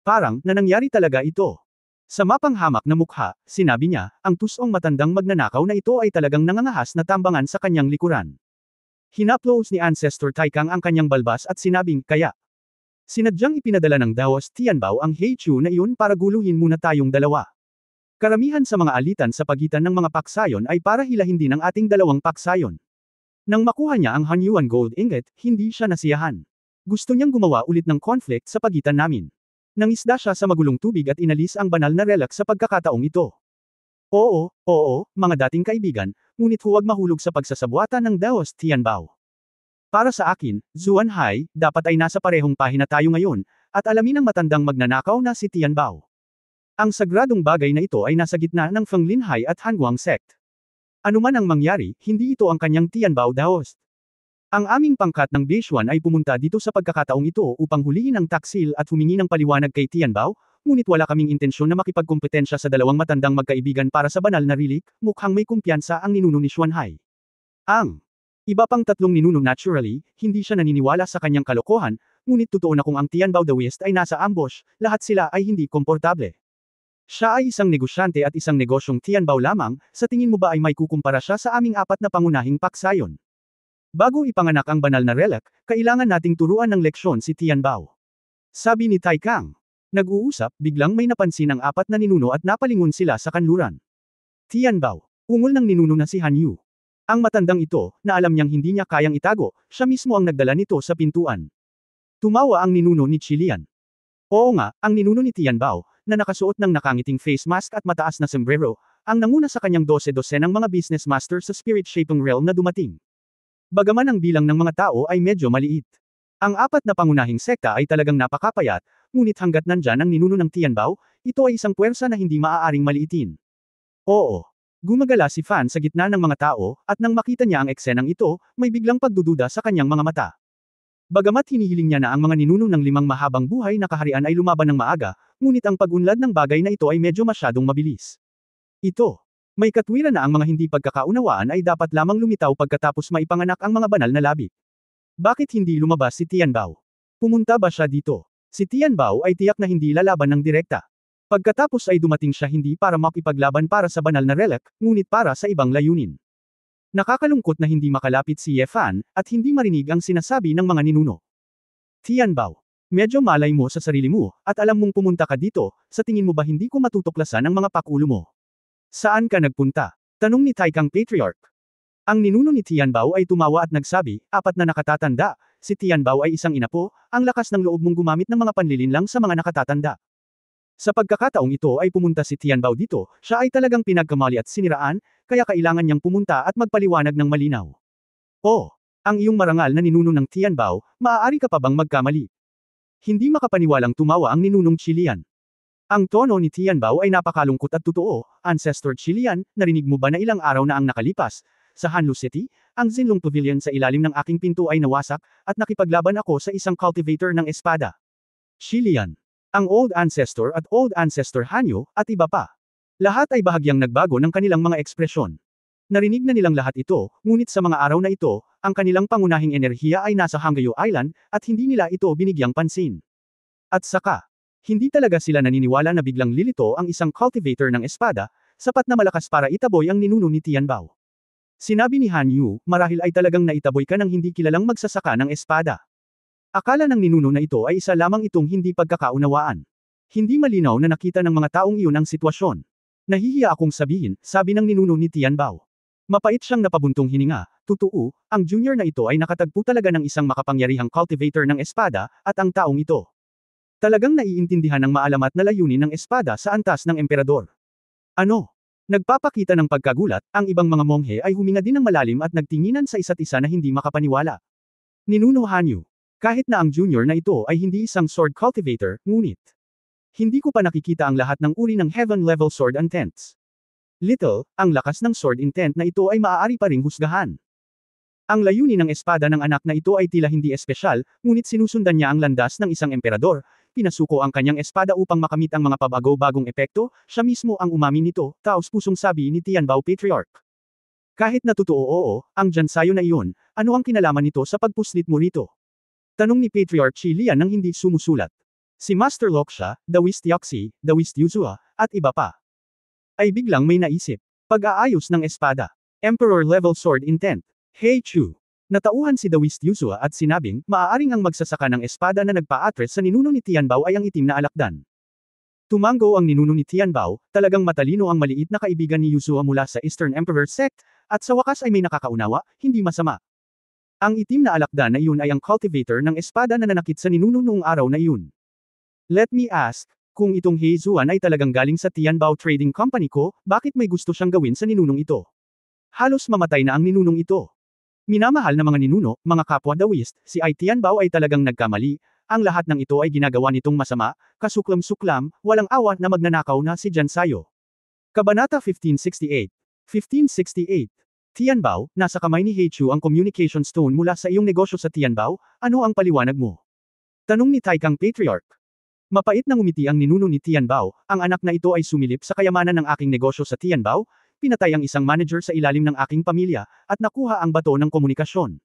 Parang, na nangyari talaga ito. Sa mapanghamak na mukha, sinabi niya, ang tusong matandang magnanakaw na ito ay talagang nangangahas na tambangan sa kanyang likuran. Hinaplos ni Ancestor Taikang ang kanyang balbas at sinabing, kaya. Sinadyang ipinadala ng Daos Tianbao ang Heichu na iyon para guluhin muna tayong dalawa. Karamihan sa mga alitan sa pagitan ng mga paksayon ay para hilahin din ang ating dalawang paksayon. Nang makuha niya ang Hanyuan Gold Ingot, hindi siya nasiyahan. Gusto niyang gumawa ulit ng conflict sa pagitan namin. Nangisda siya sa magulong tubig at inalis ang banal na relic sa pagkakataong ito. Oo, mga dating kaibigan, ngunit huwag mahulog sa pagsasabwata ng Daos Tianbao. Para sa akin, Xuanhai, dapat ay nasa parehong pahina tayo ngayon, at alamin ng matandang magnanakaw na si Tianbao. Ang sagradong bagay na ito ay nasa gitna ng Fanlinhai at Hanguang Sect. Ano man ang mangyari, hindi ito ang kanyang Tianbao Daos. Ang aming pangkat ng Beishuan ay pumunta dito sa pagkakataong ito upang hulihin ang taksil at humingi ng paliwanag kay Tianbao, ngunit wala kaming intensyon na makipagkompetensya sa dalawang matandang magkaibigan para sa banal na relic, mukhang may kumpiyansa ang ninuno ni Xuanhai. Ang iba pang tatlong ninuno naturally, hindi siya naniniwala sa kanyang kalokohan, ngunit totoo na kung ang Tianbao the West ay nasa ambush, lahat sila ay hindi komportable. Siya ay isang negosyante at isang negosyong Tianbao lamang, sa tingin mo ba ay may kukumpara siya sa aming apat na pangunahing paksayon? Bago ipanganak ang banal na relic, kailangan nating turuan ng leksyon si Tianbao. Sabi ni Taikang. Nag-uusap, biglang may napansin ang apat na ninuno at napalingon sila sa kanluran. Tianbao. Ungol ng ninuno na si Hanyu. Ang matandang ito, na alam niyang hindi niya kayang itago, siya mismo ang nagdala nito sa pintuan. Tumawa ang ninuno ni Chilian. Oo nga, ang ninuno ni Tian Bao, na nakasuot ng nakangiting face mask at mataas na sombrero, ang nanguna sa kanyang 12-12 ng mga business master sa spirit-shaping realm na dumating. Bagaman ang bilang ng mga tao ay medyo maliit. Ang apat na pangunahing sekta ay talagang napakapayat, ngunit hanggat nandyan ang ninuno ng Tianbao, ito ay isang puwersa na hindi maaaring maliitin. Oo. Gumagala si Fan sa gitna ng mga tao, at nang makita niya ang eksenang ito, may biglang pagdududa sa kanyang mga mata. Bagamat hinihiling niya na ang mga ninuno ng 5 mahabang buhay na kaharian ay lumaban ng maaga, ngunit ang pag-unlad ng bagay na ito ay medyo masyadong mabilis. Ito. May katwiran na ang mga hindi pagkakaunawaan ay dapat lamang lumitaw pagkatapos maipanganak ang mga banal na labi. Bakit hindi lumabas si Tianbao? Pumunta ba siya dito? Si Tianbao ay tiyak na hindi lalaban ng direkta. Pagkatapos ay dumating siya hindi para makipaglaban para sa banal na relic, ngunit para sa ibang layunin. Nakakalungkot na hindi makalapit si Ye Fan, at hindi marinig ang sinasabi ng mga ninuno. Tianbao, medyo malay mo sa sarili mo, at alam mong pumunta ka dito, sa tingin mo ba hindi ko matutuklasan ang mga pakulo mo? Saan ka nagpunta? Tanong ni Taikang Patriarch. Ang ninuno ni Tianbao ay tumawa at nagsabi, 4 na nakatatanda, si Tianbao ay isang inapo, ang lakas ng loob mong gumamit ng mga panlilinlang sa mga nakatatanda. Sa pagkakataong ito ay pumunta si Tianbao dito, siya ay talagang pinagkamali at siniraan, kaya kailangan niyang pumunta at magpaliwanag ng malinaw. Oh, ang iyong marangal na ninuno ng Tianbao, maaari ka pa bang magkamali? Hindi makapaniwalang tumawa ang ninunong Chilian. Ang tono ni Tianbao ay napakalungkot at totoo, Ancestor Chilian, narinig mo ba na ilang araw na ang nakalipas? Sa Hanlu City, ang Zinlong Pavilion sa ilalim ng aking pinto ay nawasak, at nakipaglaban ako sa isang cultivator ng espada. Chilian. Ang Old Ancestor at Old Ancestor Hanyo, at iba pa. Lahat ay bahagyang nagbago ng kanilang mga ekspresyon. Narinig na nilang lahat ito, ngunit sa mga araw na ito, ang kanilang pangunahing enerhiya ay nasa Hanggayo Island, at hindi nila ito binigyang pansin. At saka, hindi talaga sila naniniwala na biglang lilito ang isang cultivator ng espada, sapat na malakas para itaboy ang ninuno ni Tianbao. Sinabi ni Han Yu, marahil ay talagang naitaboy ka ng hindi kilalang magsasaka ng espada. Akala ng ninuno na ito ay isa lamang itong hindi pagkakaunawaan. Hindi malinaw na nakita ng mga taong iyon ang sitwasyon. Nahihiya akong sabihin, sabi ng ninuno ni Tianbao. Mapait siyang napabuntong hininga, totoo, ang junior na ito ay nakatagpo talaga ng isang makapangyarihang cultivator ng espada, at ang taong ito. Talagang naiintindihan ng maalamat na layunin ng espada sa antas ng emperador. Ano? Nagpapakita ng pagkagulat, ang ibang mga monghe ay huminga din ng malalim at nagtinginan sa isa't isa na hindi makapaniwala. Ninuno Hanyu. Kahit na ang junior na ito ay hindi isang sword cultivator, ngunit hindi ko pa nakikita ang lahat ng uri ng heaven level sword intents. Little, ang lakas ng sword intent na ito ay maaari pa ring husgahan. Ang layunin ng espada ng anak na ito ay tila hindi espesyal, ngunit sinusundan niya ang landas ng isang emperador. Pinasuko ang kanyang espada upang makamit ang mga pabago-bagong epekto, siya mismo ang umamin nito, taos-pusong sabi ni Tianbao Patriarch. Kahit na totoo oo, ang jansayo na iyon, ano ang kinalaman nito sa pagpuslit mo rito? Tanong ni Patriarch Chilian nang hindi sumusulat. Si Master Loksha, Daoist Yoxi, Daoist Yuzua, at iba pa. Ay biglang may naisip. Pag-aayos ng espada. Emperor level sword intent. Hey Chu. Natauhan si Daoist Yuzua at sinabing, maaaring ang magsasaka ng espada na nagpa-atres sa ninuno ni Tianbao ay ang itim na alakdan. Tumango ang ninuno ni Tianbao, talagang matalino ang maliit na kaibigan ni Yuzua mula sa Eastern Emperor Sect, at sa wakas ay may nakakaunawa, hindi masama. Ang itim na alakdan na iyon ay ang cultivator ng espada na nanakit sa ninuno noong araw na iyon. Let me ask, kung itong Heizuan ay talagang galing sa Tianbao Trading Company ko, bakit may gusto siyang gawin sa ninunong ito? Halos mamatay na ang ninunong ito. Minamahal na mga ninuno, mga kapwa Daoist, si Tianbao ay talagang nagkamali, ang lahat ng ito ay ginagawa nitong masama, kasuklam-suklam, walang awa na magnanakaw na si Jansayo. Kabanata 1568. 1568. Tianbao, nasa kamay ni Heichu ang communication stone mula sa iyong negosyo sa Tianbao, ano ang paliwanag mo? Tanong ni Taikang Patriarch. Mapait na ngumiti ang ninuno ni Tianbao, ang anak na ito ay sumilip sa kayamanan ng aking negosyo sa Tianbao, pinatay ang isang manager sa ilalim ng aking pamilya, at nakuha ang bato ng komunikasyon.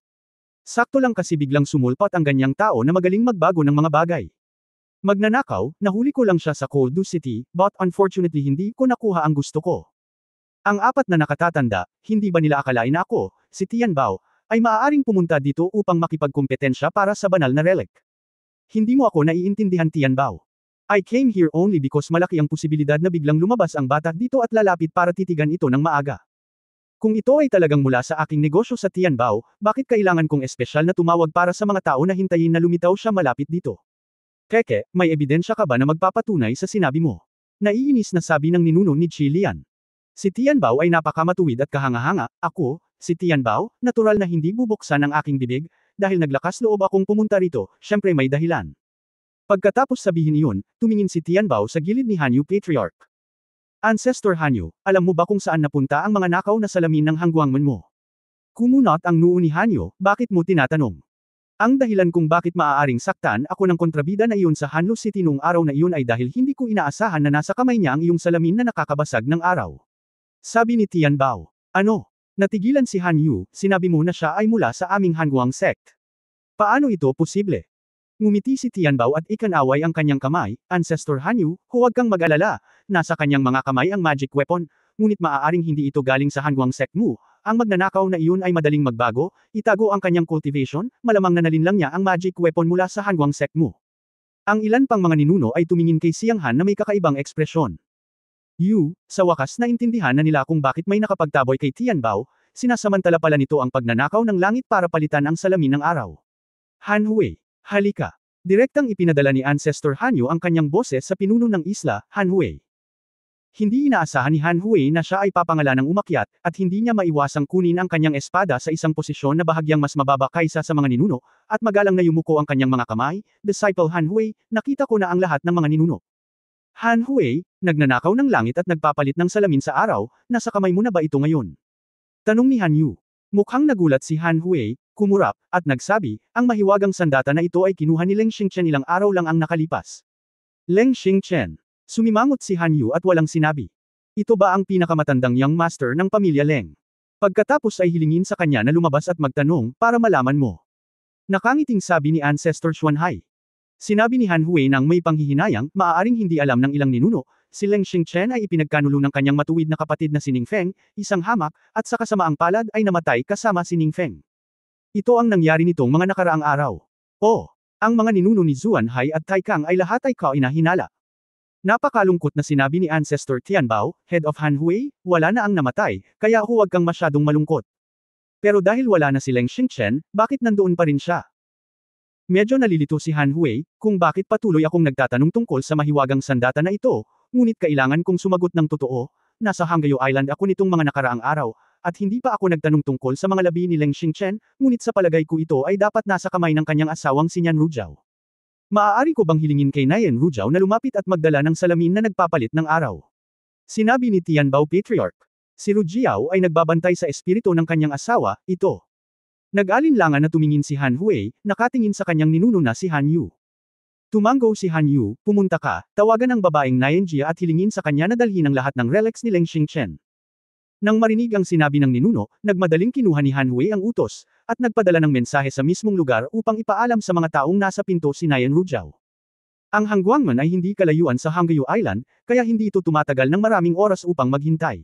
Sakto lang kasi biglang sumulpat ang ganyang tao na magaling magbago ng mga bagay. Magnanakaw, nahuli ko lang siya sa Cold City, but unfortunately hindi ko nakuha ang gusto ko. Ang 4 na nakatatanda, hindi ba nila akalain na ako, si Tianbao, ay maaaring pumunta dito upang makipagkompetensya para sa banal na relic? Hindi mo ako naiintindihan Tianbao. I came here only because malaki ang posibilidad na biglang lumabas ang bata dito at lalapit para titigan ito ng maaga. Kung ito ay talagang mula sa aking negosyo sa Tianbao, bakit kailangan kong espesyal na tumawag para sa mga tao na hintayin na lumitaw siya malapit dito? Keke, may ebidensya ka ba na magpapatunay sa sinabi mo? Naiinis na sabi ng ninuno ni Chi Lian. Si Tianbao ay napakamatuwid at kahanga-hanga, ako, si Tianbao, natural na hindi bubuksan ang aking bibig, dahil naglakas loob akong pumunta rito, syempre may dahilan. Pagkatapos sabihin iyon, tumingin si Tianbao sa gilid ni Hanyu Patriarch. Ancestor Hanyu, alam mo ba kung saan napunta ang mga nakaw na salamin ng hangguangman mo? Kumunot ang noo ni Hanyu, bakit mo tinatanong? Ang dahilan kung bakit maaaring saktan ako ng kontrabida na iyon sa Hanlu City noong araw na iyon ay dahil hindi ko inaasahan na nasa kamay niya ang iyong salamin na nakakabasag ng araw. Sabi ni Tianbao. Ano? Natigilan si Hanyu, sinabi mo na siya ay mula sa aming Hanguang sect. Paano ito posible? Ngumiti si Tianbao at ikanaway ang kanyang kamay, Ancestor Hanyu, huwag kang mag-alala, nasa kanyang mga kamay ang magic weapon, ngunit maaaring hindi ito galing sa Hanguang sect mo, ang magnanakaw na iyon ay madaling magbago, itago ang kanyang cultivation, malamang nanalin lang niya ang magic weapon mula sa Hanguang sect mo. Ang ilan pang mga ninuno ay tumingin kay Siang Han na may kakaibang ekspresyon. Sa wakas naintindihan na nila kung bakit may nakapagtaboy kay Tianbao, sinasamantala pala nito ang pagnanakaw ng langit para palitan ang salamin ng araw. Han Hui. Halika. Direktang ipinadala ni Ancestor Hanyu ang kanyang boses sa pinuno ng isla, Han Hui. Hindi inaasahan ni Han Hui na siya ay papangalanang umakyat, at hindi niya maiwasang kunin ang kanyang espada sa isang posisyon na bahagyang mas mababa kaysa sa mga ninuno, at magalang na yumuko ang kanyang mga kamay, Disciple Han Hui, nakita ko na ang lahat ng mga ninuno. Han Hui, nagnanakaw ng langit at nagpapalit ng salamin sa araw, nasa kamay mo na ba ito ngayon? Tanong ni Han Yu. Mukhang nagulat si Han Hui, kumurap, at nagsabi, ang mahiwagang sandata na ito ay kinuha ni Leng Xingchen ilang araw lang ang nakalipas. Leng Xingchen. Sumimangot si Han Yu at walang sinabi. Ito ba ang pinakamatandang young master ng pamilya Leng? Pagkatapos ay hilingin sa kanya na lumabas at magtanong, para malaman mo. Nakangiting sabi ni Ancestor Xuanhai. Sinabi ni Han Hui nang may panghihinayang, maaaring hindi alam ng ilang ninuno, si Leng Xingchen ay ipinagkanulo ng kanyang matuwid na kapatid na si Ning Feng, isang hamak, at sa kasamaang palad ay namatay kasama si Ning Feng. Ito ang nangyari nitong mga nakaraang araw. Ang mga ninuno ni Xuanhai at Taikang ay lahat ay kainahinala. Napakalungkot na sinabi ni Ancestor Tianbao, Head of Han Hui, wala na ang namatay, kaya huwag kang masyadong malungkot. Pero dahil wala na si Leng Xingchen, bakit nandoon pa rin siya? Medyo nalilito si Han Hui, kung bakit patuloy akong nagtatanong tungkol sa mahiwagang sandata na ito, ngunit kailangan kong sumagot ng totoo, nasa Hanggayo Island ako nitong mga nakaraang araw, at hindi pa ako nagtanong tungkol sa mga labi ni Leng Xingchen, ngunit sa palagay ko ito ay dapat nasa kamay ng kanyang asawang si Nian Rujiao. Maaari ko bang hilingin kay Nian Rujiao na lumapit at magdala ng salamin na nagpapalit ng araw? Sinabi ni Tianbao Patriarch. Si Rujiao ay nagbabantay sa espiritu ng kanyang asawa, ito. Nag-alinlangan na tumingin si Han Hui, nakatingin sa kanyang ninuno na si Han Yu. Tumanggo si Han Yu, pumunta ka, tawagan ang babaeng Nian Jia at hilingin sa kanya na dalhin ang lahat ng relics ni Leng Xingchen. Nang marinig ang sinabi ng ninuno, nagmadaling kinuha ni Han Hui ang utos, at nagpadala ng mensahe sa mismong lugar upang ipaalam sa mga taong nasa pinto si Nian Rujiao. Ang Hangguangman ay hindi kalayuan sa Hanggayo Island, kaya hindi ito tumatagal ng maraming oras upang maghintay.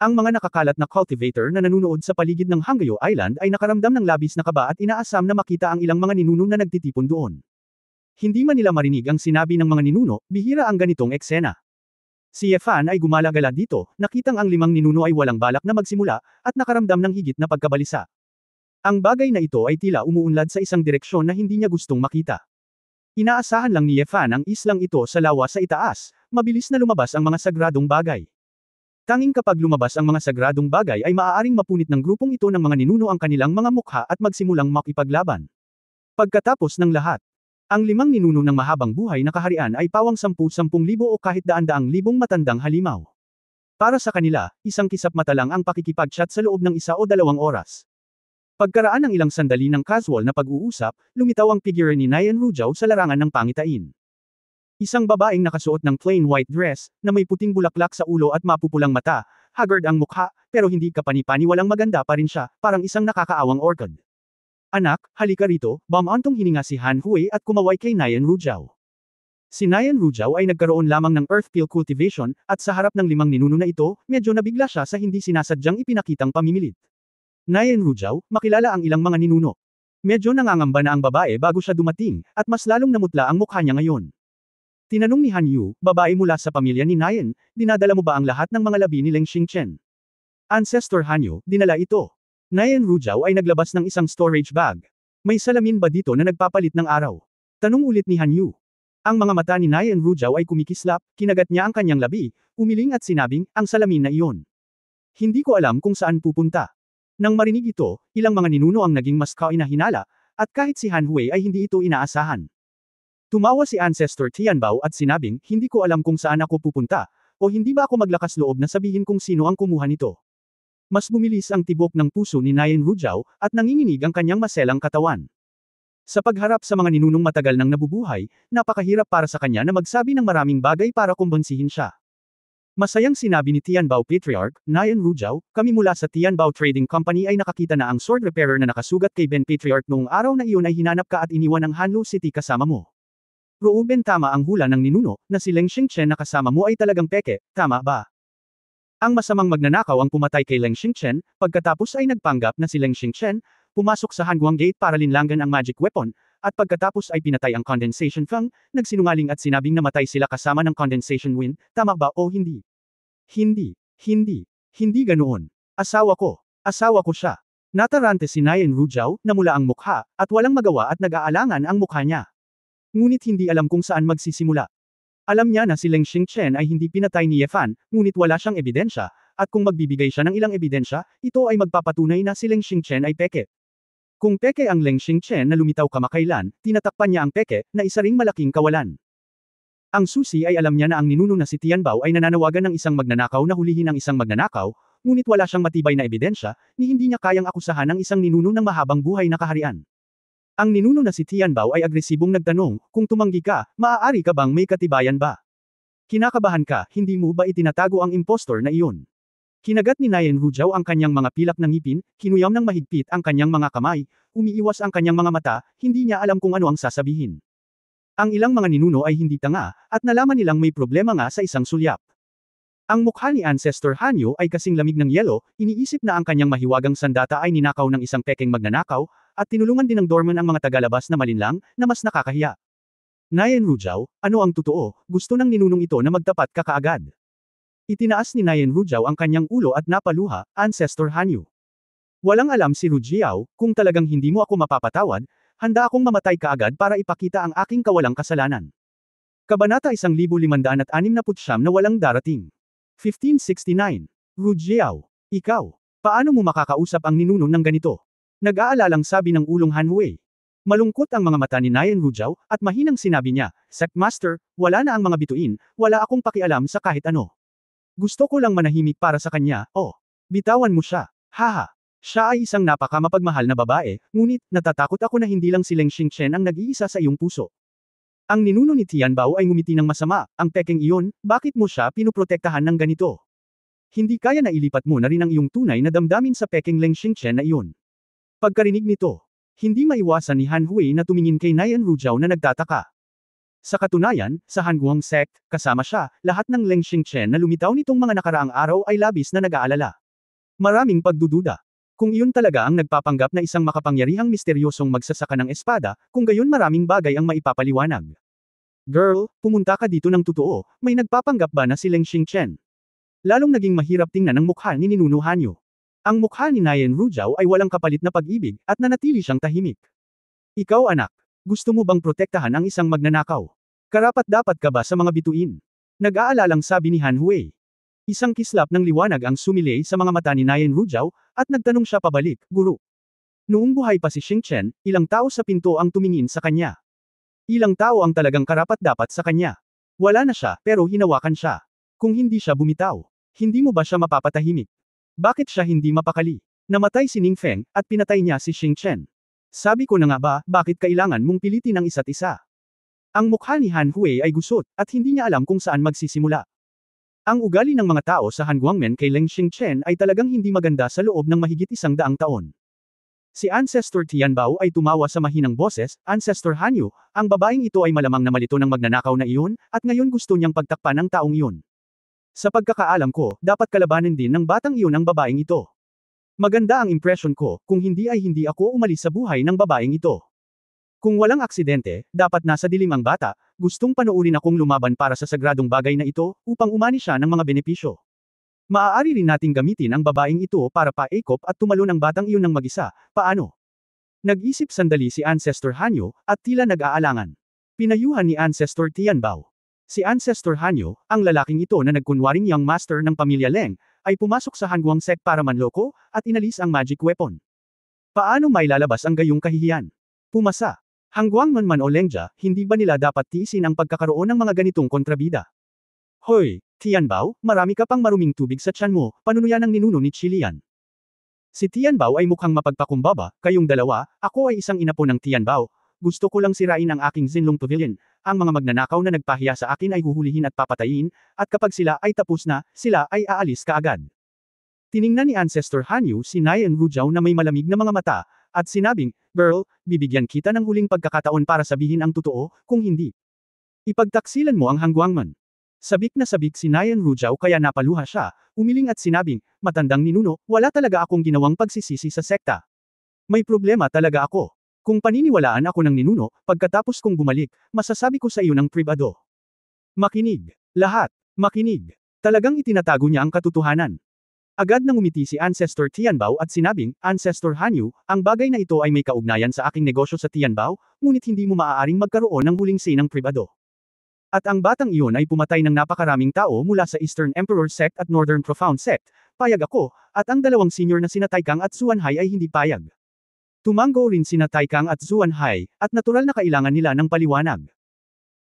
Ang mga nakakalat na cultivator na nanunood sa paligid ng Hanggayo Island ay nakaramdam ng labis na kaba at inaasam na makita ang ilang mga ninuno na nagtitipon doon. Hindi man nila marinig ang sinabi ng mga ninuno, bihira ang ganitong eksena. Si Yefan ay gumala-gala dito, nakitang ang 5 ninuno ay walang balak na magsimula, at nakaramdam ng higit na pagkabalisa. Ang bagay na ito ay tila umuunlad sa isang direksyon na hindi niya gustong makita. Inaasahan lang ni Yefan ang islang ito sa lawa sa itaas, mabilis na lumabas ang mga sagradong bagay. Tanging kapag lumabas ang mga sagradong bagay ay maaaring mapunit ng grupong ito ng mga ninuno ang kanilang mga mukha at magsimulang makipaglaban. Pagkatapos ng lahat, ang 5 ninuno ng mahabang buhay na kaharian ay pawang 10,000 o kahit daan-daang libong matandang halimaw. Para sa kanila, isang kisap mata lang ang pakikipag-chat sa loob ng 1 o 2 oras. Pagkaraan ng ilang sandali ng casual na pag-uusap, lumitaw ang figure ni Nian Rujiao sa larangan ng pangitain. Isang babaeng nakasuot ng plain white dress, na may puting bulaklak sa ulo at mapupulang mata, haggard ang mukha, pero hindi kapani-paniwalang maganda pa rin siya, parang isang nakakaawang orchid. Anak, halika rito, bumantong hininga si Han Hui at kumaway kay Nian Rujiao. Si Nian Rujiao ay nagkaroon lamang ng earth peel cultivation, at sa harap ng 5 ninuno na ito, medyo nabigla siya sa hindi sinasadyang ipinakitang pamimilit. Nian Rujiao, makilala ang ilang mga ninuno. Medyo nangangamba na ang babae bago siya dumating, at mas lalong namutla ang mukha niya ngayon. Tinanong ni Han Yu, babae mula sa pamilya ni Nian, dinadala mo ba ang lahat ng mga labi ni Leng Xingchen? Ancestor Hanyu, dinala ito. Nayan Rujao ay naglabas ng isang storage bag. May salamin ba dito na nagpapalit ng araw? Tanong ulit ni Hanyu. Ang mga mata ni Nayan Rujao ay kumikislap, kinagat niya ang kanyang labi, umiling at sinabing, ang salamin na iyon. Hindi ko alam kung saan pupunta. Nang marinig ito, ilang mga ninuno ang naging mas kainahinala, at kahit si Han Hui ay hindi ito inaasahan. Tumawa si Ancestor Tianbao at sinabing, hindi ko alam kung saan ako pupunta, o hindi ba ako maglakas loob na sabihin kung sino ang kumuha nito. Mas bumilis ang tibok ng puso ni Nayan Rujao, at nanginginig ang kanyang maselang katawan. Sa pagharap sa mga ninunong matagal nang nabubuhay, napakahirap para sa kanya na magsabi ng maraming bagay para kumbonsihin siya. Masayang sinabi ni Tianbao Patriarch, Nayan Rujao, kami mula sa Tianbao Trading Company ay nakakita na ang sword repairer na nakasugat kay Ben Patriarch noong araw na iyon ay hinanap ka at iniwan ang Hanlu City kasama mo. Reuben, tama ang hula ng ninuno, na si Leng Xingchen na kasama mo ay talagang peke, tama ba? Ang masamang magnanakaw ang pumatay kay Leng Xingchen, pagkatapos ay nagpanggap na si Leng Xingchen, pumasok sa Hanguang Gate para linlangan ang magic weapon, at pagkatapos ay pinatay ang Condensation Fang, nagsinungaling at sinabing namatay sila kasama ng Condensation Wind, tama ba o hindi? Hindi ganoon. Asawa ko siya. Natarante si Nayan Rujao, namula ang mukha, at walang magawa at nag-aalangan ang mukha niya. Ngunit hindi alam kung saan magsisimula. Alam niya na si Leng Xingchen ay hindi pinatay ni Ye Fan, ngunit wala siyang ebidensya, at kung magbibigay siya ng ilang ebidensya, ito ay magpapatunay na si Leng Xingchen ay peke. Kung peke ang Leng Xingchen na lumitaw kamakailan, tinatakpan niya ang peke, na isa ring malaking kawalan. Ang susi ay alam niya na ang ninuno na si Tianbao ay nananawagan ng isang magnanakaw na hulihin ang isang magnanakaw, ngunit wala siyang matibay na ebidensya, ni hindi niya kayang akusahan ng isang ninuno ng mahabang buhay na kaharian. Ang ninuno na si Tianbao ay agresibong nagtanong, kung tumanggi ka, maaari ka bang may katibayan ba? Kinakabahan ka, hindi mo ba itinatago ang impostor na iyon? Kinagat ni Nayan Rujao ang kanyang mga pilak ng ngipin, kinuyam ng mahigpit ang kanyang mga kamay, umiiwas ang kanyang mga mata, hindi niya alam kung ano ang sasabihin. Ang ilang mga ninuno ay hindi tanga, at nalaman nilang may problema nga sa isang sulyap. Ang mukha ni Ancestor Hanyu ay kasing lamig ng yelo, iniisip na ang kanyang mahiwagang sandata ay ninakaw ng isang pekeng magnanakaw, at tinulungan din ng doorman ang mga tagalabas na malinlang, na mas nakakahiya. Nayan Rujao, ano ang totoo, gusto ng ninunong ito na magtapat ka kaagad. Itinaas ni Nayan Rujao ang kanyang ulo at napaluha, Ancestor Hanyu. Walang alam si Rujiao, kung talagang hindi mo ako mapapatawad, handa akong mamatay kaagad para ipakita ang aking kawalang kasalanan. Kabanata 1569 na walang darating. 1569. Rujiao, ikaw, paano mo makakausap ang ninuno ng ganito? Nag-aalalang sabi ng ulong Han Hui. Malungkot ang mga mata ni Nayan Rujao, at mahinang sinabi niya, Sectmaster, wala na ang mga bituin, wala akong pakialam sa kahit ano. Gusto ko lang manahimik para sa kanya, bitawan mo siya, haha. Siya ay isang napakamapagmahal na babae, ngunit, natatakot ako na hindi lang si Leng Xingchen ang nag-iisa sa iyong puso. Ang ninuno ni Tianbao ay ngumiti ng masama, ang pekeng iyon, bakit mo siya pinuprotektahan ng ganito? Hindi kaya na ilipat mo na rin ang iyong tunay na damdamin sa pekeng Leng Xingchen na iyon. Pagkarinig nito, hindi maiwasan ni Han Hui na tumingin kay Nayan Rujao na nagtataka. Sa katunayan, sa Hanguang sect, kasama siya, lahat ng Leng Xingchen na lumitaw nitong mga nakaraang araw ay labis na nag-aalala. Maraming pagdududa. Kung iyon talaga ang nagpapanggap na isang makapangyarihang misteryosong magsasaka ng espada, kung gayon maraming bagay ang maipapaliwanag. Girl, pumunta ka dito ng totoo, may nagpapanggap ba na si Leng Xingchen? Lalong naging mahirap tingnan ang mukha ni Ninuno Hanyu. Ang mukha ni Nayan Rujao ay walang kapalit na pag-ibig, at nanatili siyang tahimik. Ikaw anak, gusto mo bang protektahan ang isang magnanakaw? Karapat-dapat ka ba sa mga bituin? Nag-aalalang sabi ni Han Hui. Isang kislap ng liwanag ang sumilay sa mga mata ni Nayan Rujao, at nagtanong siya pabalik, Guru. Noong buhay pa si Xingchen, ilang tao sa pinto ang tumingin sa kanya. Ilang tao ang talagang karapat-dapat sa kanya. Wala na siya, pero hinawakan siya. Kung hindi siya bumitaw, hindi mo ba siya mapapatahimik? Bakit siya hindi mapakali? Namatay si Ning Feng, at pinatay niya si Xingchen. Sabi ko na nga ba, bakit kailangan mong pilitin ang isa't isa? Ang mukha ni Han Hui ay gusot, at hindi niya alam kung saan magsisimula. Ang ugali ng mga tao sa Hanguangmen kay Leng Xingchen ay talagang hindi maganda sa loob ng mahigit 100 taon. Si Ancestor Tianbao ay tumawa sa mahinang boses, Ancestor Hanyu, ang babaeng ito ay malamang na malito ng magnanakaw na iyon, at ngayon gusto niyang pagtakpan ng taong iyon. Sa pagkakaalam ko, dapat kalabanin din ng batang iyon ang babaeng ito. Maganda ang impresyon ko, kung hindi ay hindi ako umalis sa buhay ng babaeng ito. Kung walang aksidente, dapat nasa dilim ang bata, gustong panoorin akong lumaban para sa sagradong bagay na ito, upang umani siya ng mga benepisyo. Maaari rin nating gamitin ang babaeng ito para paikop at tumalo ng batang iyon ng mag-isa, paano? Nag-isip sandali si Ancestor Hanyo, at tila nag-aalangan. Pinayuhan ni Ancestor Tianbao. Si Ancestor Hanyo, ang lalaking ito na nagkunwaring young master ng pamilya Leng, ay pumasok sa Hangguang sect para manloko, at inalis ang magic weapon. Paano mailalabas ang gayong kahihiyan? Pumasa. Hangguang man o Lengja, hindi ba nila dapat tiisin ang pagkakaroon ng mga ganitong kontrabida? Hoy, Tianbao, marami ka pang maruming tubig sa tiyan mo, panunuya ng ninuno ni Chilian. Si Tianbao ay mukhang mapagpakumbaba, kayong dalawa, ako ay isang inapo ng Tianbao, gusto ko lang sirain ang aking Zinlong Pavilion, ang mga magnanakaw na nagpahiya sa akin ay huhulihin at papatayin, at kapag sila ay tapos na, sila ay aalis kaagad. Tiningnan ni Ancestor Hanyu si Nayan Rujiao na may malamig na mga mata, at sinabing, "Girl, bibigyan kita ng huling pagkakataon para sabihin ang totoo, kung hindi. Ipagtaksilan mo ang Hangguangman." Sabik na sabik si Nayan Rujiao kaya napaluha siya, umiling at sinabing, "Matandang ninuno, wala talaga akong ginawang pagsisisi sa sekta. May problema talaga ako. Kung paniniwalaan ako ng ninuno, pagkatapos kong bumalik, masasabi ko sa iyo ng pribado." Makinig. Lahat. Makinig. Talagang itinatago niya ang katotohanan. Agad nang umiti si Ancestor Tianbao at sinabing, "Ancestor Hanyu, ang bagay na ito ay may kaugnayan sa aking negosyo sa Tianbao, ngunit hindi mo maaaring magkaroon ng huling say ng pribado. At ang batang iyon ay pumatay ng napakaraming tao mula sa Eastern Emperor Sect at Northern Profound Sect, payag ako, at ang dalawang senior na sina Taikang at Zuanhai ay hindi payag." Tumango rin sina Taikang at Zuanhai, at natural na kailangan nila ng paliwanag.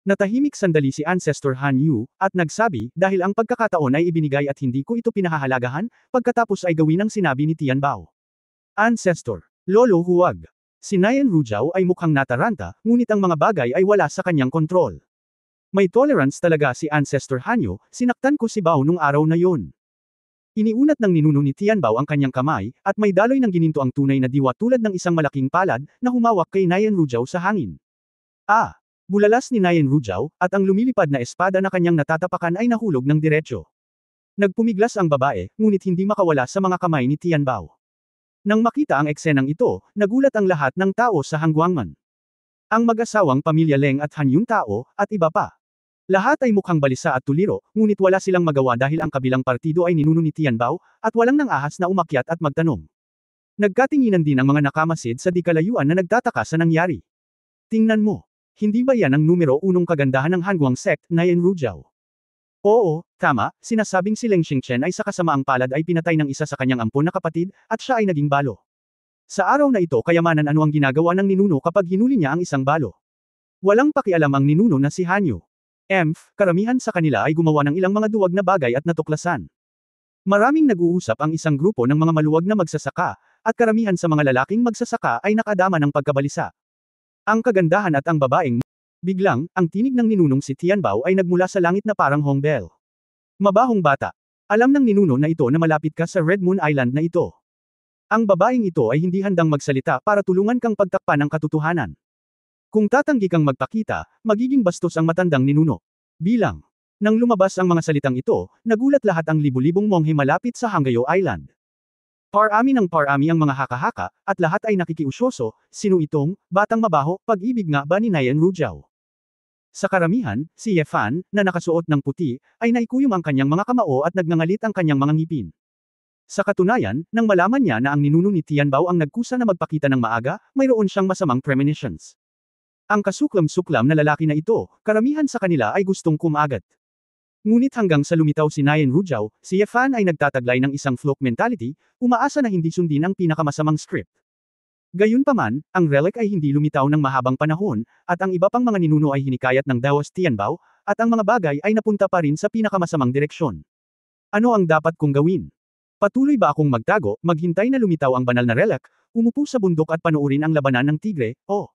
Natahimik sandali si Ancestor Hanyu, at nagsabi, "Dahil ang pagkakataon ay ibinigay at hindi ko ito pinahahalagahan, pagkatapos ay gawin ang sinabi ni Tianbao." Ancestor. Lolo huwag. Si Nayan Rujiao ay mukhang nataranta, ngunit ang mga bagay ay wala sa kanyang kontrol. May tolerance talaga si Ancestor Hanyu, sinaktan ko si Bao nung araw na yon. Iniunat ng ninuno ni Tianbao ang kanyang kamay, at may daloy ng gininto ang tunay na diwa tulad ng isang malaking palad, na humawak kay Nayan Rujiao sa hangin. Ah! Bulalas ni Nayan Rujiao, at ang lumilipad na espada na kanyang natatapakan ay nahulog ng diretsyo. Nagpumiglas ang babae, ngunit hindi makawala sa mga kamay ni Tianbao. Nang makita ang eksenang ito, nagulat ang lahat ng tao sa Hangguangman. Ang mag-asawang pamilya Leng at Hanyung Tao, at iba pa. Lahat ay mukhang balisa at tuliro, ngunit wala silang magawa dahil ang kabilang partido ay ninuno ni Tianbao, at walang nang ahas na umakyat at magtanong. Nagkatinginan din ang mga nakamasid sa di kalayuan na nagtataka sa nangyari. Tingnan mo. Hindi ba yan ang numero unong kagandahan ng Hangguang Sect, Nayan Rujiao? Oo, tama, sinasabing si Leng Xingchen ay sa kasamaang palad ay pinatay ng isa sa kanyang ampon na kapatid, at siya ay naging balo. Sa araw na ito kayamanan ano ang ginagawa ng ninuno kapag hinuli niya ang isang balo? Walang pakialam ang ninuno na si Hanyu. Karamihan sa kanila ay gumawa ng ilang mga duwag na bagay at natuklasan. Maraming nag-uusap ang isang grupo ng mga maluwag na magsasaka, at karamihan sa mga lalaking magsasaka ay nakadama ng pagkabalisa. Ang kagandahan at ang babaeng. Biglang, ang tinig ng ninunong si Tianbao ay nagmula sa langit na parang home bell. Mabahong bata. Alam ng ninuno na ito na malapit ka sa Red Moon Island na ito. Ang babaeng ito ay hindi handang magsalita para tulungan kang pagtakpan ang katotohanan. Kung tatanggi kang magpakita, magiging bastos ang matandang ninuno. Bilang. Nang lumabas ang mga salitang ito, nagulat lahat ang libu-libong monghe malapit sa Hanggayo Island. Parami ng parami ang mga haka-haka, at lahat ay nakikiusyoso, "Sino itong, batang mabaho, pag-ibig nga ba ni Nayan Rujiao?" Sa karamihan, si Ye Fan, na nakasuot ng puti, ay naikuyom ang kanyang mga kamao at nagngangalit ang kanyang mga ngipin. Sa katunayan, nang malaman niya na ang ninuno ni Tianbao ang nagkusa na magpakita ng maaga, mayroon siyang masamang premonitions. Ang kasuklam-suklam na lalaki na ito, karamihan sa kanila ay gustong kumagat. Ngunit hanggang sa lumitaw si Nayan Rujiao, si Ye Fan ay nagtataglay ng isang flock mentality, umaasa na hindi sundin ang pinakamasamang script. Gayunpaman, ang relic ay hindi lumitaw ng mahabang panahon, at ang iba pang mga ninuno ay hinikayat ng Daos Tianbao, at ang mga bagay ay napunta pa rin sa pinakamasamang direksyon. Ano ang dapat kong gawin? Patuloy ba akong magtago, maghintay na lumitaw ang banal na relic, umupo sa bundok at panuorin ang labanan ng tigre, o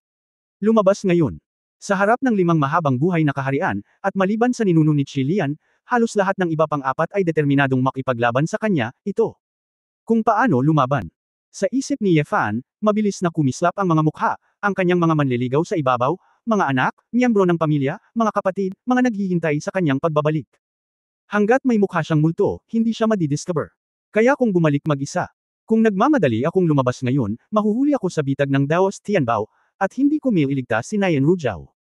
lumabas ngayon? Sa harap ng 5 mahabang buhay na kaharian, at maliban sa ninuno ni Chilian, halos lahat ng iba pang 4 ay determinadong makipaglaban sa kanya, ito. Kung paano lumaban? Sa isip ni Ye Fan, mabilis na kumislap ang mga mukha, ang kanyang mga manliligaw sa ibabaw, mga anak, miyembro ng pamilya, mga kapatid, mga naghihintay sa kanyang pagbabalik. Hanggat may mukha siyang multo, hindi siya madidiscover. Kaya kung bumalik mag-isa. Kung nagmamadali akong lumabas ngayon, mahuhuli ako sa bitag ng Daos Tianbao, at hindi ko mailigtas si Nayan Rujiao.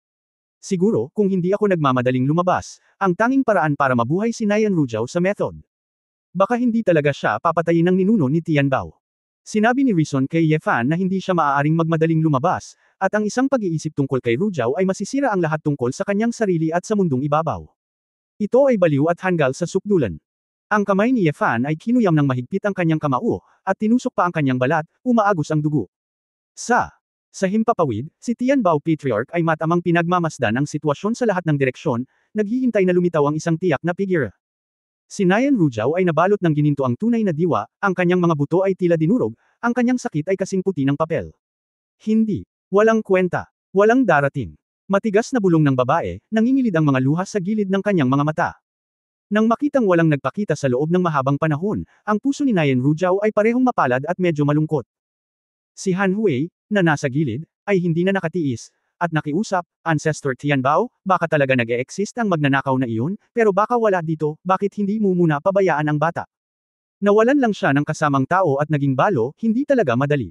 Siguro, kung hindi ako nagmamadaling lumabas, ang tanging paraan para mabuhay si Nayan Rujiao sa method Baka hindi talaga siya papatayin ng ninuno ni Tianbao. Sinabi ni Reason kay Ye Fan na hindi siya maaaring magmadaling lumabas, at ang isang pag-iisip tungkol kay Ru Jiao ay masisira ang lahat tungkol sa kanyang sarili at sa mundong ibabaw. Ito ay baliw at hanggal sa sukdulan. Ang kamay ni Ye Fan ay kinuyam ng mahigpit ang kanyang kamao, at tinusok pa ang kanyang balat, umaagos ang dugo. Sa himpapawid, si Tianbao Patriarch ay matamang pinagmamasdan ang sitwasyon sa lahat ng direksyon, naghihintay na lumitaw ang isang tiyak na figure. Si Nayan Ru Jiao ay nabalot ng gininto ang tunay na diwa, ang kanyang mga buto ay tila dinurog, ang kanyang sakit ay kasing puti ng papel. Hindi. Walang kwenta. Walang darating. Matigas na bulong ng babae, nangingilid ang mga luha sa gilid ng kanyang mga mata. Nang makitang walang nagpakita sa loob ng mahabang panahon, ang puso ni Nayan Ru Jiao ay parehong mapalad at medyo malungkot. Si Han Hui, na nasa gilid, ay hindi na nakatiis, at nakiusap, Ancestor Tianbao, baka talaga nag-e-exist ang magnanakaw na iyon, pero baka wala dito, bakit hindi mo muna pabayaan ang bata? Nawalan lang siya ng kasamang tao at naging balo, hindi talaga madali.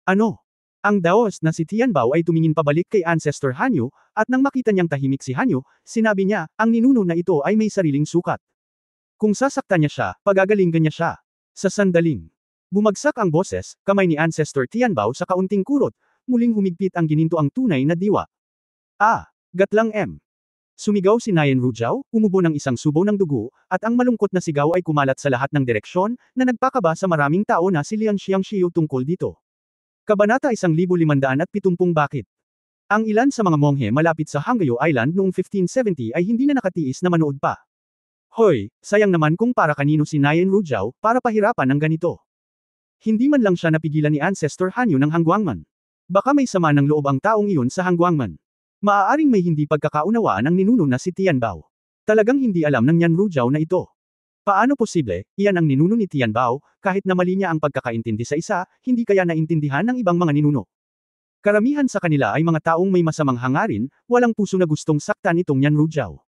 Ano? Ang daos na si Tianbao ay tumingin pabalik kay Ancestor Hanyu, at nang makita niyang tahimik si Hanyu, sinabi niya, ang ninuno na ito ay may sariling sukat. Kung sasaktan niya siya, pagagalingan niya siya. Sa sandaling. Bumagsak ang boses, kamay ni Ancestor Tianbao sa kaunting kurot, muling humigpit ang gininto ang tunay na diwa. Gatlang M. Sumigaw si Nayan Ru Jiao, umubo ng isang subo ng dugo, at ang malungkot na sigaw ay kumalat sa lahat ng direksyon, na nagpakaba sa maraming tao na si Lian Xiangxiu tungkol dito. Kabanata 1570 Bakit? Ang ilan sa mga monghe malapit sa Hanggayo Island noong 1570 ay hindi na nakatiis na manood pa. Hoy, sayang naman kung para kanino si Nayan Ru Jiao, para pahirapan ng ganito. Hindi man lang siya napigilan ni Ancestor Hanyu ng Hangguangman. Baka may sama ng loob ang taong iyon sa Hangguangman. Maaaring may hindi pagkakaunawaan ng ninuno na si Tianbao. Talagang hindi alam ng Yan Ru Jiao na ito. Paano posible, iyan ang ninuno ni Tianbao, kahit na mali niya ang pagkakaintindi sa isa, hindi kaya naintindihan ng ibang mga ninuno. Karamihan sa kanila ay mga taong may masamang hangarin, walang puso na gustong saktan itong Yan Ru Jiao.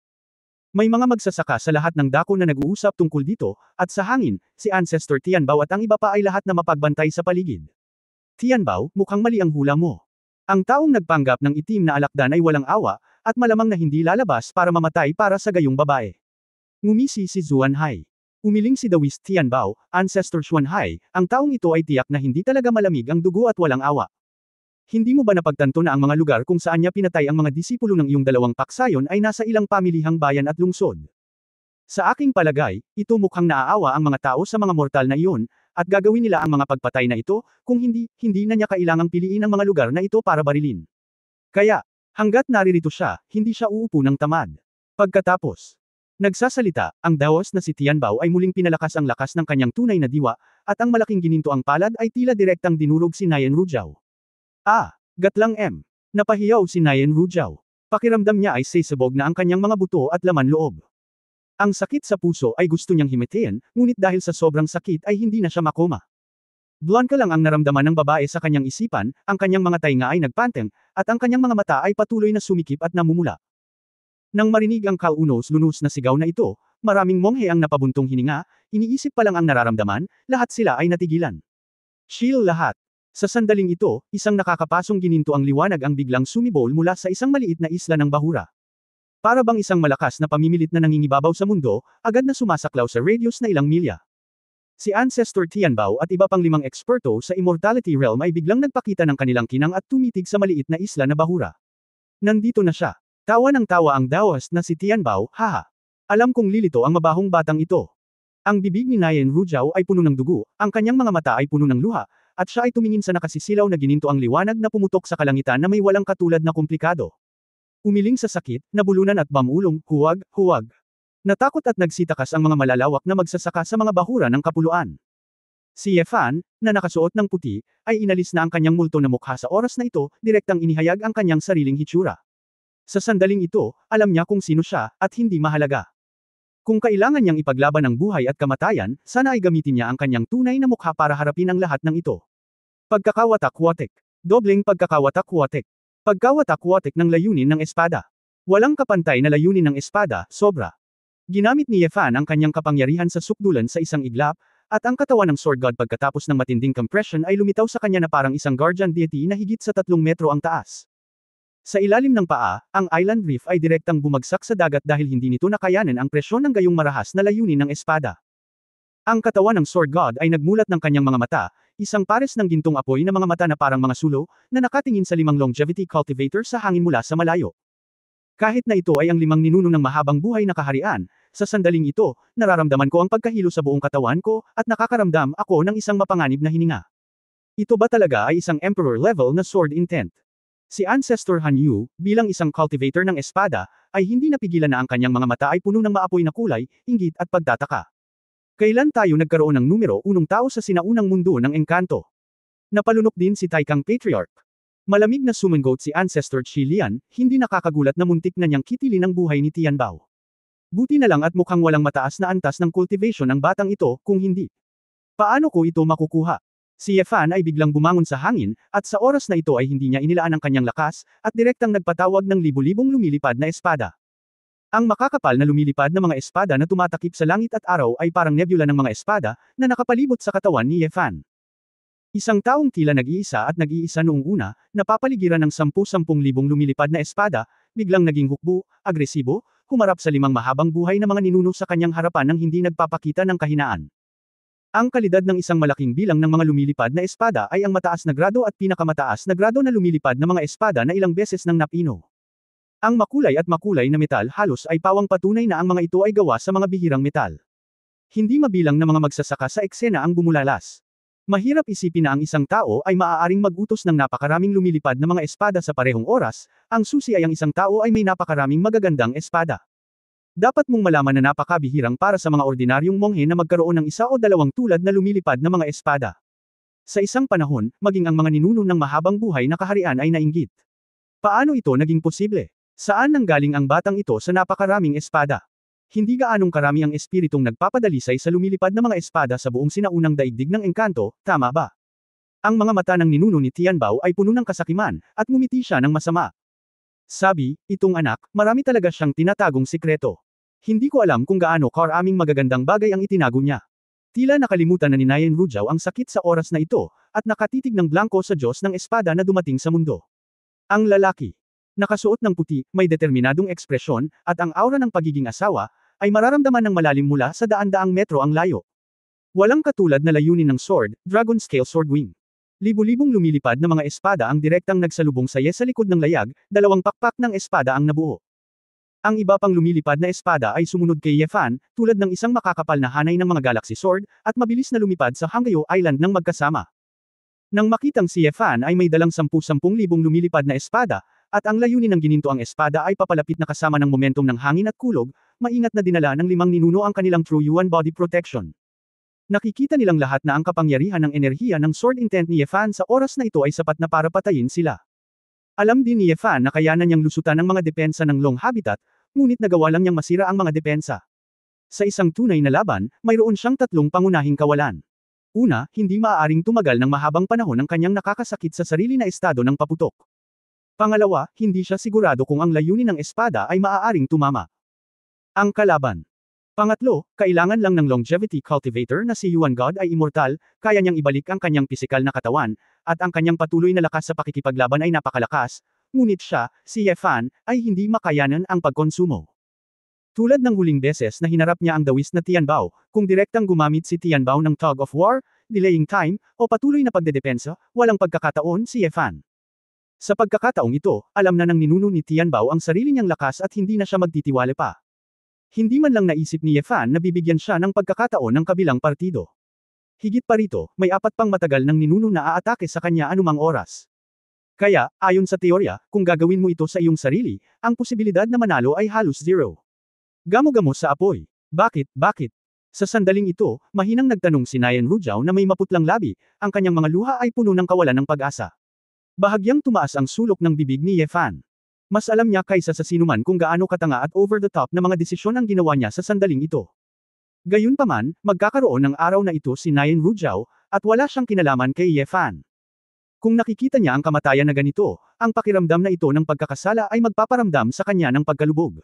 May mga magsasaka sa lahat ng dako na nag-uusap tungkol dito, at sa hangin, si Ancestor Tianbao at ang iba pa ay lahat na mapagbantay sa paligid. Tianbao, mukhang mali ang hula mo. Ang taong nagpanggap ng itim na alakdan ay walang awa, at malamang na hindi lalabas para mamatay para sa gayong babae. Ngumisi si Zuan Hai. Umiling si Dawis Tianbao, Ancestor Xuan Hai, ang taong ito ay tiyak na hindi talaga malamig ang dugo at walang awa. Hindi mo ba napagtanto na ang mga lugar kung saan niya pinatay ang mga disipulo ng iyong dalawang paksayon ay nasa ilang pamilihang bayan at lungsod? Sa aking palagay, ito mukhang naaawa ang mga tao sa mga mortal na iyon, at gagawin nila ang mga pagpatay na ito, kung hindi na niya kailangang piliin ang mga lugar na ito para barilin. Kaya, hanggat naririto siya, hindi siya uupo ng tamad. Pagkatapos, nagsasalita, ang daos na si Tianbao ay muling pinalakas ang lakas ng kanyang tunay na diwa, at ang malaking gininto ang palad ay tila direktang dinurog si Nayan Ru Jiao. Gatlang M. Napahiyaw si Nayan Ru Jiao. Pakiramdam niya ay sisabog na ang kanyang mga buto at laman loob. Ang sakit sa puso ay gusto niyang himatayin, ngunit dahil sa sobrang sakit ay hindi na siya makoma. Blanca lang ang naramdaman ng babae sa kanyang isipan, ang kanyang mga tainga ay nagpanteng, at ang kanyang mga mata ay patuloy na sumikip at namumula. Nang marinig ang kaunos-lunos na sigaw na ito, maraming monghe ang napabuntong hininga, iniisip pa lang ang nararamdaman, lahat sila ay natigilan. Chill lahat. Sa sandaling ito, isang nakakapasong gininto ang liwanag ang biglang sumibol mula sa isang maliit na isla ng Bahura. Para bang isang malakas na pamimilit na nangingibabaw sa mundo, agad na sumasaklaw sa radius na ilang milya. Si Ancestor Tianbao at iba pang 5 eksperto sa Immortality Realm ay biglang nagpakita ng kanilang kinang at tumitig sa maliit na isla na Bahura. Nandito na siya. Tawa ng tawa ang daos na si Tianbao, haha. Alam kong lilito ang mabahong batang ito. Ang bibig ni Nayan Ru Jiao ay puno ng dugo, ang kanyang mga mata ay puno ng luha, at siya ay tumingin sa nakasisilaw na gininto ang liwanag na pumutok sa kalangitan na may walang katulad na komplikado. Umiling sa sakit, nabulunan at bamulong, huwag. Natakot at nagsitakas ang mga malalawak na magsasaka sa mga bahura ng kapuluan. Si Ye Fan, na nakasuot ng puti, ay inalis na ang kanyang multo na mukha sa oras na ito, direktang inihayag ang kanyang sariling hitsura. Sa sandaling ito, alam niya kung sino siya, at hindi mahalaga. Kung kailangan niyang ipaglaban ang buhay at kamatayan, sana ay gamitin niya ang kanyang tunay na mukha para harapin ang lahat ng ito. Pagkakawatak-watek. Dobleng pagkakawatak-watek. Pagkawatak-watek ng layunin ng espada. Walang kapantay na layunin ng espada, sobra. Ginamit ni Ye Fan ang kanyang kapangyarihan sa sukdulan sa isang iglap, at ang katawan ng Sword God pagkatapos ng matinding compression ay lumitaw sa kanya na parang isang guardian deity na higit sa 3 metro ang taas. Sa ilalim ng paa, ang island reef ay direktang bumagsak sa dagat dahil hindi nito nakayanan ang presyon ng gayong marahas na layunin ng espada. Ang katawan ng Sword God ay nagmulat ng kanyang mga mata, isang pares ng gintong apoy na mga mata na parang mga sulo, na nakatingin sa 5 longevity cultivator sa hangin mula sa malayo. Kahit na ito ay ang 5 ninuno ng mahabang buhay na kaharian, sa sandaling ito, nararamdaman ko ang pagkahilo sa buong katawan ko, at nakakaramdam ako ng isang mapanganib na hininga. Ito ba talaga ay isang Emperor level na sword intent? Si Ancestor Han Yu, bilang isang cultivator ng espada, ay hindi napigilan na ang kanyang mga mata ay puno ng maapoy na kulay, inggit at pagtataka. Kailan tayo nagkaroon ng numero 1 tao sa sinaunang mundo ng engkanto? Napalunok din si Taikang Patriarch. Malamig na sumangot si Ancestor Qi Lian, hindi nakakagulat na muntik na niyang kitilin ang buhay ni Tianbao. Buti na lang at mukhang walang mataas na antas ng cultivation ang batang ito, kung hindi. Paano ko ito makukuha? Si Ye Fan ay biglang bumangon sa hangin, at sa oras na ito ay hindi niya inilaan ang kanyang lakas, at direktang nagpatawag ng libu-libong lumilipad na espada. Ang makakapal na lumilipad na mga espada na tumatakip sa langit at araw ay parang nebula ng mga espada, na nakapalibot sa katawan ni Ye Fan. Isang taong tila nag-iisa at nag-iisa noong una, napapaligiran ng 10,000 lumilipad na espada, biglang naging hukbo, agresibo, humarap sa 5 mahabang buhay na mga ninuno sa kanyang harapan nang hindi nagpapakita ng kahinaan. Ang kalidad ng isang malaking bilang ng mga lumilipad na espada ay ang mataas na grado at pinakamataas na grado na lumilipad na mga espada na ilang beses nang napino. Ang makulay at makulay na metal halos ay pawang patunay na ang mga ito ay gawa sa mga bihirang metal. Hindi mabilang na mga magsasaka sa eksena ang bumulalas. Mahirap isipin na ang isang tao ay maaaring mag-utos ng napakaraming lumilipad na mga espada sa parehong oras, ang susi ay ang isang tao ay may napakaraming magagandang espada. Dapat mong malaman na napakabihirang para sa mga ordinaryong monghe na magkaroon ng 1 o 2 tulad na lumilipad na mga espada. Sa isang panahon, maging ang mga ninuno ng mahabang buhay na kaharian ay nainggit. Paano ito naging posible? Saan nanggaling ang batang ito sa napakaraming espada? Hindi gaanong karami ang espiritong nagpapadalisay sa lumilipad na mga espada sa buong sinaunang daigdig ng engkanto, tama ba? Ang mga mata ng ninuno ni Tianbao ay puno ng kasakiman, at ngumiti siya ng masama. Sabi, itong anak, marami talaga siyang tinatagong sikreto. Hindi ko alam kung gaano karaming magagandang bagay ang itinago niya. Tila nakalimutan na ni Nayan Rujao ang sakit sa oras na ito, at nakatitig ng blanko sa Diyos ng espada na dumating sa mundo. Ang lalaki. Nakasuot ng puti, may determinadong ekspresyon, at ang aura ng pagiging asawa, ay mararamdaman ng malalim mula sa daan-daang metro ang layo. Walang katulad na layunin ng sword, dragon scale sword wing. Libu-libong lumilipad na mga espada ang direktang nagsalubong sa sa likod ng layag, 2 pakpak ng espada ang nabuo. Ang iba pang lumilipad na espada ay sumunod kay Ye Fan, tulad ng isang makakapal na hanay ng mga galaxy sword, at mabilis na lumipad sa Hanggayo Island ng magkasama. Nang makitang si Ye Fan ay may dalang 10,000 lumilipad na espada, at ang layunin ng ginintoang espada ay papalapit na kasama ng momentum ng hangin at kulog, maingat na dinala ng 5 ninuno ang kanilang True Yuan body protection. Nakikita nilang lahat na ang kapangyarihan ng enerhiya ng sword intent ni Ye Fan sa oras na ito ay sapat na para patayin sila. Alam din ni Ye Fan na kayanan niyang lusutan ang mga depensa ng Long Habitat, ngunit nagawa lang niyang masira ang mga depensa. Sa isang tunay na laban, mayroon siyang 3 pangunahing kawalan. Una, hindi maaaring tumagal ng mahabang panahon ang kanyang nakakasakit sa sarili na estado ng paputok. Pangalawa, hindi siya sigurado kung ang layunin ng espada ay maaaring tumama. Ang kalaban. Pangatlo, kailangan lang ng longevity cultivator na si Yuan God ay immortal, kaya niyang ibalik ang kanyang pisikal na katawan, at ang kanyang patuloy na lakas sa pakikipaglaban ay napakalakas, ngunit siya, si Ye Fan, ay hindi makayanan ang pagkonsumo. Tulad ng huling beses na hinarap niya ang dawis na Tianbao, kung direktang gumamit si Tianbao ng tug of war, delaying time, o patuloy na pagdedepensa, walang pagkakataon si Ye Fan. Sa pagkakataong ito, alam na ng ninuno ni Tianbao ang sarili niyang lakas at hindi na siya magtitiwala pa. Hindi man lang naisip ni Ye Fan na bibigyan siya ng pagkakataon ng kabilang partido. Higit pa rito, may 4 pang matagal ng ninuno na aatake sa kanya anumang oras. Kaya, ayon sa teorya, kung gagawin mo ito sa iyong sarili, ang posibilidad na manalo ay halos 0. Gamo-gamo sa apoy. Bakit? Sa sandaling ito, mahinang nagtanong si Nayan Rujao na may maputlang labi, ang kanyang mga luha ay puno ng kawalan ng pag-asa. Bahagyang tumaas ang sulok ng bibig ni Ye Fan. Mas alam niya kaysa sa sinuman kung gaano katanga at over the top na mga desisyon ang ginawa niya sa sandaling ito. Gayunpaman, magkakaroon ng araw na ito si Nayan Rujao, at wala siyang kinalaman kay Ye Fan. Kung nakikita niya ang kamatayan na ganito, ang pakiramdam na ito ng pagkakasala ay magpaparamdam sa kanya ng pagkalubog.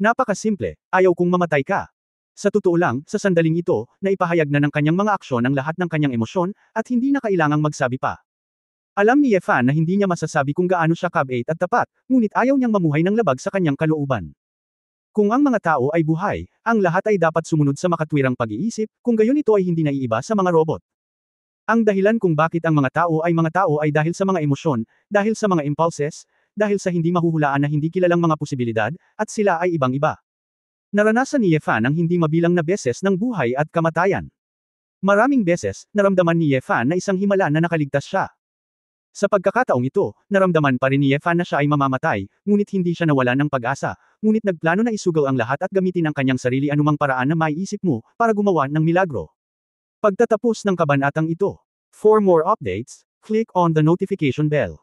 Napakasimple, ayaw kong mamatay ka. Sa totoo lang, sa sandaling ito, naipahayag na ng kanyang mga aksyon ang lahat ng kanyang emosyon, at hindi na kailangang magsabi pa. Alam ni Ye Fan na hindi niya masasabi kung gaano siya kabait at tapat, ngunit ayaw niyang mamuhay ng labag sa kanyang kalooban. Kung ang mga tao ay buhay, ang lahat ay dapat sumunod sa makatwirang pag-iisip, kung gayon ito ay hindi naiiba sa mga robot. Ang dahilan kung bakit ang mga tao ay dahil sa mga emosyon, dahil sa mga impulses, dahil sa hindi mahuhulaan na hindi kilalang mga posibilidad, at sila ay ibang-iba. Naranasan ni Yefan ang hindi mabilang na beses ng buhay at kamatayan. Maraming beses, naramdaman ni Yefan na isang himala na nakaligtas siya. Sa pagkakataong ito, naramdaman pa rin ni Yefan na siya ay mamamatay, ngunit hindi siya nawalan ng pag-asa, ngunit nagplano na isugaw ang lahat at gamitin ang kanyang sarili anumang paraan na maiisip mo, para gumawa ng milagro. Pagtatapos ng kabanatang ito. For more updates, click on the notification bell.